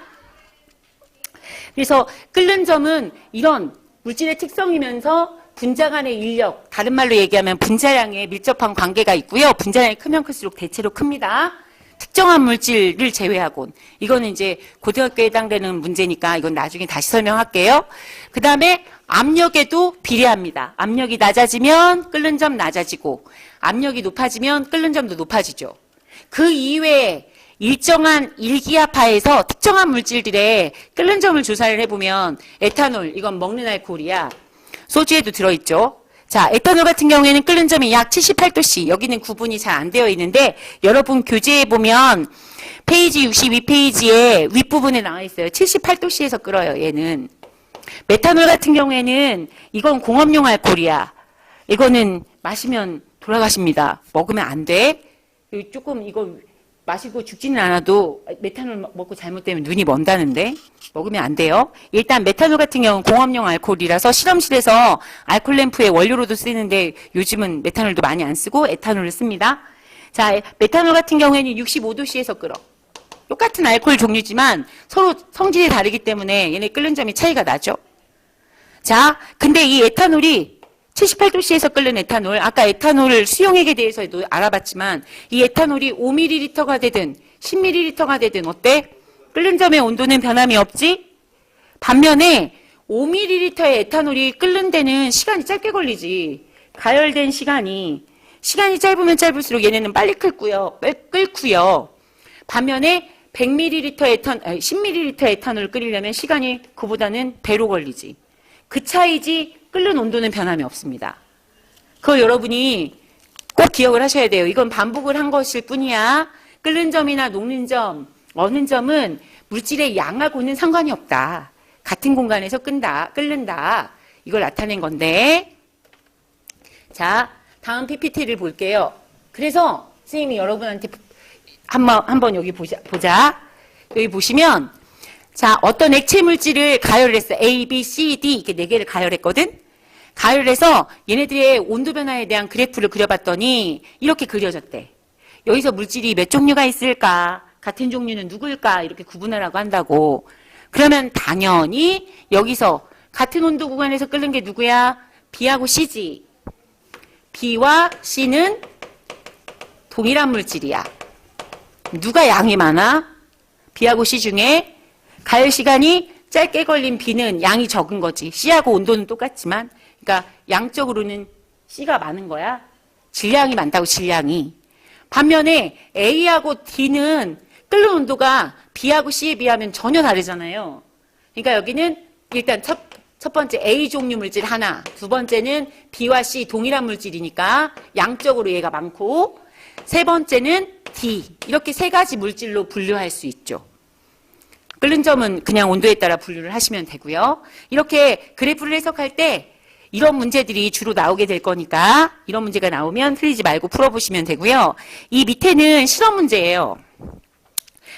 그래서 끓는 점은 이런 물질의 특성이면서 분자 간의 인력, 다른 말로 얘기하면 분자량에 밀접한 관계가 있고요. 분자량이 크면 클수록 대체로 큽니다. 특정한 물질을 제외하곤. 이거는 이제 고등학교에 해당되는 문제니까 이건 나중에 다시 설명할게요. 그 다음에 압력에도 비례합니다. 압력이 낮아지면 끓는 점 낮아지고 압력이 높아지면 끓는 점도 높아지죠. 그 이외에 일정한 일기압하에서 특정한 물질들의 끓는 점을 조사를 해보면 에탄올, 이건 먹는 알코올이야. 소주에도 들어있죠. 자, 에탄올 같은 경우에는 끓는 점이 약 78도씨. 여기는 구분이 잘 안 되어 있는데 여러분 교재에 보면 페이지 62페이지에 윗부분에 나와 있어요. 78도씨에서 끓어요, 얘는. 메탄올 같은 경우에는 이건 공업용 알코올이야. 이거는 마시면 돌아가십니다. 먹으면 안 돼. 조금 이거 마시고 죽지는 않아도 메탄올 먹고 잘못되면 눈이 먼다는데 먹으면 안 돼요. 일단 메탄올 같은 경우는 공업용 알코올이라서 실험실에서 알코올 램프의 원료로도 쓰이는데 요즘은 메탄올도 많이 안 쓰고 에탄올을 씁니다. 자, 메탄올 같은 경우에는 65도씨에서 끓어. 똑같은 알코올 종류지만 서로 성질이 다르기 때문에 얘네 끓는 점이 차이가 나죠. 자, 근데 이 에탄올이 78도씨에서 끓는 에탄올, 아까 에탄올 수용액에 대해서도 알아봤지만 이 에탄올이 5ml가 되든 10ml가 되든 어때? 끓는 점의 온도는 변함이 없지? 반면에 5ml의 에탄올이 끓는 데는 시간이 짧게 걸리지. 가열된 시간이 짧으면 짧을수록 얘네는 빨리 끓고요. 반면에 10ml 에탄올을 끓이려면 시간이 그보다는 배로 걸리지. 그 차이지 끓는 온도는 변함이 없습니다. 그걸 여러분이 꼭 기억을 하셔야 돼요. 이건 반복을 한 것일 뿐이야. 끓는 점이나 녹는 점, 어는 점은 물질의 양하고는 상관이 없다. 같은 공간에서 끓는다. 이걸 나타낸 건데. 자, 다음 PPT를 볼게요. 그래서 선생님이 여러분한테 한번 여기 보자. 여기 보시면 자, 어떤 액체 물질을 가열을 했어. A, B, C, D 이렇게 4개를 가열했거든. 가열을 해서 얘네들의 온도 변화에 대한 그래프를 그려봤더니 이렇게 그려졌대. 여기서 물질이 몇 종류가 있을까? 같은 종류는 누구일까? 이렇게 구분하라고 한다고. 그러면 당연히 여기서 같은 온도 구간에서 끓는 게 누구야? B하고 C지. B와 C는 동일한 물질이야. 누가 양이 많아? B하고 C 중에 가열 시간이 짧게 걸린 B는 양이 적은 거지. C하고 온도는 똑같지만. 그러니까 양적으로는 C가 많은 거야. 질량이 많다고, 질량이. 반면에 A하고 D는 끓는 온도가 B하고 C에 비하면 전혀 다르잖아요. 그러니까 여기는 일단 첫 번째 A 종류 물질 하나, 두 번째는 B와 C 동일한 물질이니까 양적으로 얘가 많고, 세 번째는 D. 이렇게 세 가지 물질로 분류할 수 있죠. 끓는 점은 그냥 온도에 따라 분류를 하시면 되고요. 이렇게 그래프를 해석할 때 이런 문제들이 주로 나오게 될 거니까 이런 문제가 나오면 틀리지 말고 풀어보시면 되고요. 이 밑에는 실험 문제예요.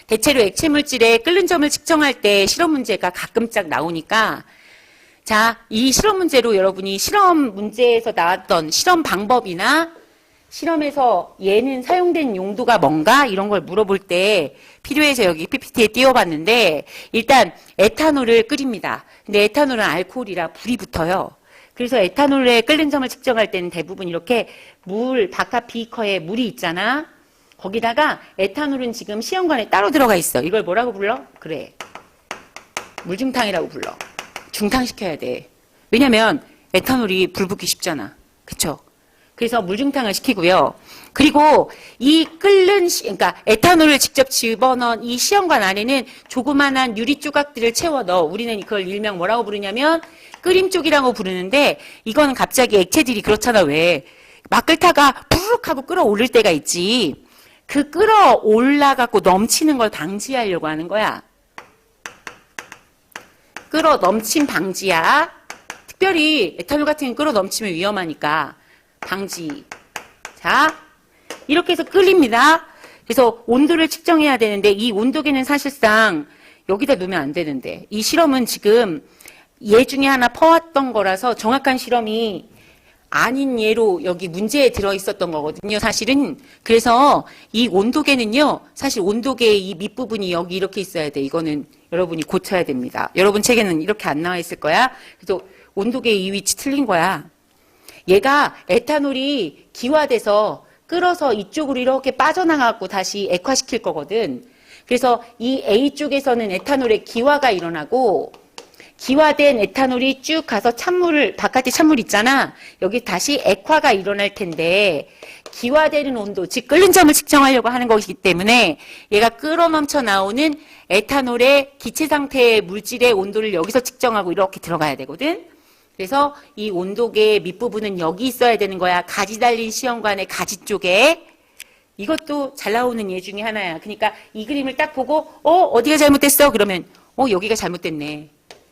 대체로 액체 물질의 끓는 점을 측정할 때 실험 문제가 가끔씩 나오니까 자, 이 실험 문제로 여러분이 실험 문제에서 나왔던 실험 방법이나 실험에서 얘는 사용된 용도가 뭔가 이런 걸 물어볼 때 필요해서 여기 PPT에 띄워봤는데 일단 에탄올을 끓입니다. 근데 에탄올은 알코올이라 불이 붙어요. 그래서 에탄올의 끓는 점을 측정할 때는 대부분 이렇게 바깥 비커에 물이 있잖아. 거기다가 에탄올은 지금 시험관에 따로 들어가 있어. 이걸 뭐라고 불러? 그래. 물중탕이라고 불러. 중탕시켜야 돼. 왜냐면 에탄올이 불 붙기 쉽잖아. 그쵸? 그래서 물중탕을 시키고요. 그리고 이 그러니까 에탄올을 직접 집어넣은 이 시험관 안에는 조그만한 유리 조각들을 채워 넣어. 우리는 그걸 일명 뭐라고 부르냐면 끓임쪽이라고 부르는데 이건 갑자기 액체들이 그렇잖아. 왜? 막 끓다가 푸르륵 하고 끓어오를 때가 있지. 그 끓어올라갖고 넘치는 걸 방지하려고 하는 거야. 끓어 넘침 방지야. 특별히 에탄올 같은 게 끓어 넘치면 위험하니까 방지. 자, 이렇게 해서 끓입니다. 그래서 온도를 측정해야 되는데 이 온도계는 사실상 여기다 놓으면 안 되는데 이 실험은 지금 얘 중에 하나 퍼왔던 거라서 정확한 실험이 아닌 예로 여기 문제에 들어있었던 거거든요. 사실은. 그래서 이 온도계는요. 사실 온도계의 이 밑부분이 여기 이렇게 있어야 돼. 이거는 여러분이 고쳐야 됩니다. 여러분 책에는 이렇게 안 나와 있을 거야. 그래서 온도계의 이 위치 틀린 거야. 얘가 에탄올이 기화돼서 끓어서 이쪽으로 이렇게 빠져나가고 다시 액화시킬 거거든. 그래서 이 A 쪽에서는 에탄올의 기화가 일어나고 기화된 에탄올이 쭉 가서 찬물을, 바깥에 찬물 있잖아. 여기 다시 액화가 일어날 텐데, 기화되는 온도, 즉 끓는 점을 측정하려고 하는 것이기 때문에 얘가 끌어넘쳐 나오는 에탄올의 기체 상태의 물질의 온도를 여기서 측정하고 이렇게 들어가야 되거든. 그래서 이 온도계 밑부분은 여기 있어야 되는 거야. 가지 달린 시험관의 가지 쪽에. 이것도 잘 나오는 예 중에 하나야. 그러니까 이 그림을 딱 보고 어디가 잘못됐어? 그러면 여기가 잘못됐네.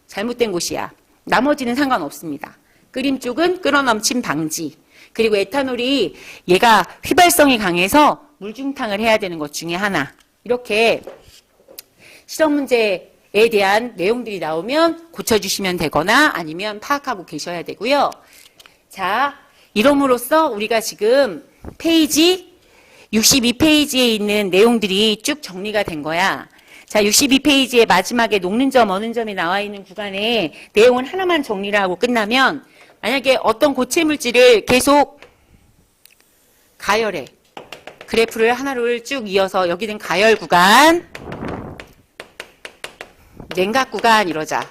잘못된 곳이야. 나머지는 상관없습니다. 그림 쪽은 끌어넘침 방지. 그리고 에탄올이 얘가 휘발성이 강해서 물중탕을 해야 되는 것 중에 하나. 이렇게 실험 문제에 대한 내용들이 나오면 고쳐주시면 되거나 아니면 파악하고 계셔야 되고요. 자, 이럼으로써 우리가 지금 페이지 62페이지에 있는 내용들이 쭉 정리가 된 거야. 자, 62페이지의 마지막에 녹는 점, 어는 점이 나와 있는 구간에 내용은 하나만 정리를 하고 끝나면 만약에 어떤 고체 물질을 계속 가열해. 그래프를 하나를 쭉 이어서 여기는 가열 구간, 냉각 구간 이러자.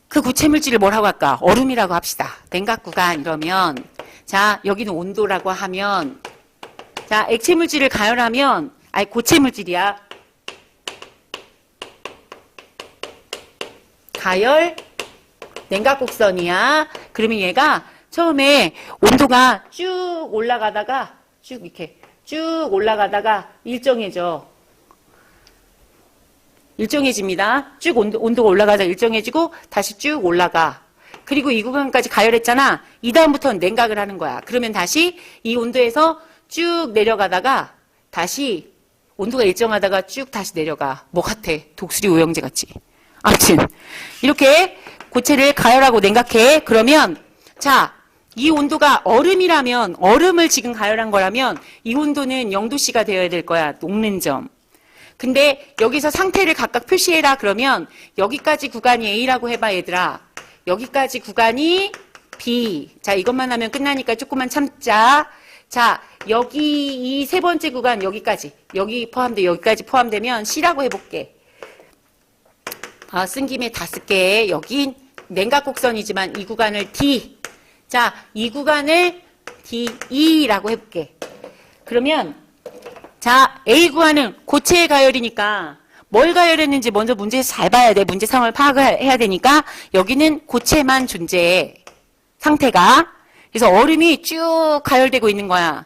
그 고체 물질을 뭐라고 할까? 얼음이라고 합시다. 냉각 구간 이러면 자, 여기는 온도라고 하면 자, 액체 물질을 가열하면 고체 물질이야. 가열 냉각 곡선이야. 그러면 얘가 처음에 온도가 쭉 올라가다가 쭉 이렇게 쭉 올라가다가 일정해집니다. 쭉 온도가 올라가다 일정해지고 다시 쭉 올라가. 그리고 이 구간까지 가열했잖아. 이 다음부터는 냉각을 하는 거야. 그러면 다시 이 온도에서 쭉 내려가다가 다시 온도가 일정하다가 쭉 다시 내려가. 뭐 같아? 독수리 오형제 같지? 아무튼 이렇게 고체를 가열하고 냉각해. 그러면 자, 이 온도가 얼음이라면 얼음을 지금 가열한 거라면 이 온도는 0도씨가 되어야 될 거야. 녹는 점. 근데 여기서 상태를 각각 표시해라 그러면 여기까지 구간이 A라고 해봐 얘들아. 여기까지 구간이 B. 자, 이것만 하면 끝나니까 조금만 참자. 자, 여기 이 세 번째 구간 여기까지. 여기 포함돼 여기까지 포함되면 C라고 해볼게. 쓴 김에 다 쓸게. 여긴 냉각 곡선이지만 이 구간을 D. 자, 이 구간을 DE라고 해볼게. 그러면 자, A 구간은 고체의 가열이니까 뭘 가열했는지 먼저 문제에서 잘 봐야 돼. 문제 상황을 파악을 해야 되니까 여기는 고체만 존재해. 상태가. 그래서 얼음이 쭉 가열되고 있는 거야.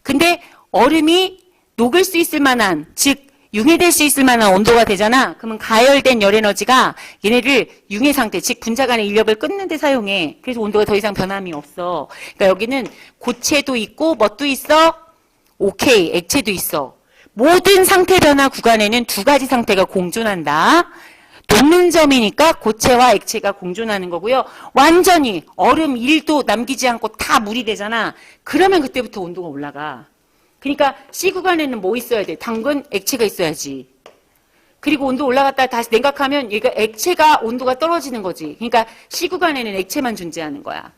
근데 얼음이 녹을 수 있을 만한, 즉 융해될 수 있을 만한 온도가 되잖아. 그러면 가열된 열 에너지가 얘네를 융해 상태, 즉 분자 간의 인력을 끊는 데 사용해. 그래서 온도가 더 이상 변함이 없어. 그러니까 여기는 고체도 있고 뭣도 있어? 오케이, 액체도 있어. 모든 상태 변화 구간에는 두 가지 상태가 공존한다. 녹는 점이니까 고체와 액체가 공존하는 거고요. 완전히 얼음 1도 남기지 않고 다 물이 되잖아. 그러면 그때부터 온도가 올라가. 그러니까 C 구간에는 뭐 있어야 돼? 당근 액체가 있어야지. 그리고 온도 올라갔다가 다시 냉각하면 얘가 액체가 온도가 떨어지는 거지. 그러니까 C 구간에는 액체만 존재하는 거야.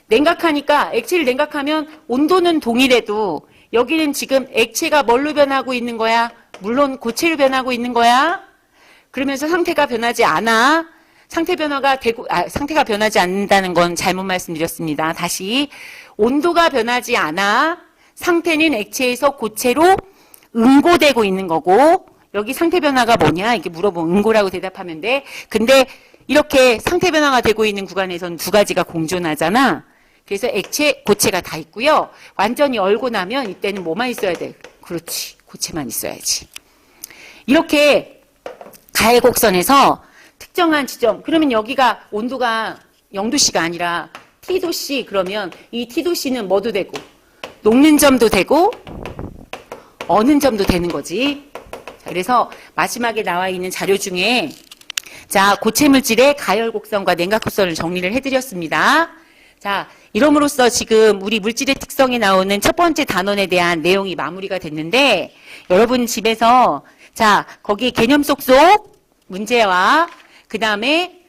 냉각하니까 액체를 냉각하면 온도는 동일해도 여기는 지금 액체가 뭘로 변하고 있는 거야? 물론 고체로 변하고 있는 거야. 그러면서 상태가 변하지 않아. 상태가 변하지 않는다는 건 잘못 말씀드렸습니다. 다시. 온도가 변하지 않아. 상태는 액체에서 고체로 응고되고 있는 거고, 여기 상태 변화가 뭐냐? 이렇게 물어보면 응고라고 대답하면 돼. 근데 이렇게 상태 변화가 되고 있는 구간에서는 두 가지가 공존하잖아. 그래서 액체, 고체가 다 있고요. 완전히 얼고 나면 이때는 뭐만 있어야 돼? 그렇지. 고체만 있어야지. 이렇게 가열곡선에서 특정한 지점, 그러면 여기가 온도가 0도씨가 아니라 T도씨, 그러면 이 T도씨는 뭐도 되고, 녹는 점도 되고, 어는 점도 되는 거지. 자, 그래서 마지막에 나와 있는 자료 중에 자, 고체 물질의 가열곡선과 냉각곡선을 정리를 해드렸습니다. 자, 이럼으로써 지금 우리 물질의 특성에 나오는 첫 번째 단원에 대한 내용이 마무리가 됐는데, 여러분 집에서 자, 거기 개념 쏙쏙 문제와 그 다음에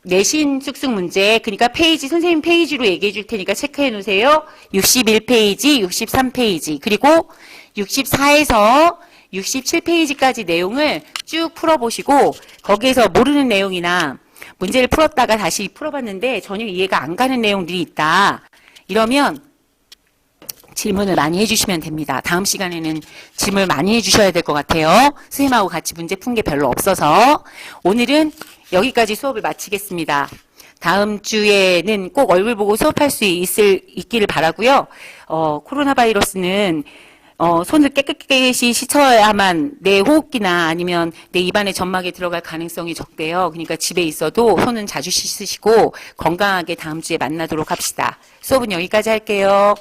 내신 쑥쑥 문제, 그러니까 페이지, 선생님 페이지로 얘기해 줄 테니까 체크해 놓으세요. 61페이지, 63페이지, 그리고 64에서 67페이지까지 내용을 쭉 풀어보시고 거기에서 모르는 내용이나 문제를 풀었다가 다시 풀어봤는데 전혀 이해가 안 가는 내용들이 있다. 이러면 질문을 많이 해주시면 됩니다. 다음 시간에는 질문을 많이 해주셔야 될 것 같아요. 선생님하고 같이 문제 푼 게 별로 없어서 오늘은 여기까지 수업을 마치겠습니다. 다음 주에는 꼭 얼굴 보고 수업할 수 있기를 바라고요. 코로나 바이러스는 손을 깨끗이 씻어야만 내 호흡기나 아니면 내 입안의 점막에 들어갈 가능성이 적대요. 그러니까 집에 있어도 손은 자주 씻으시고 건강하게 다음 주에 만나도록 합시다. 수업은 여기까지 할게요.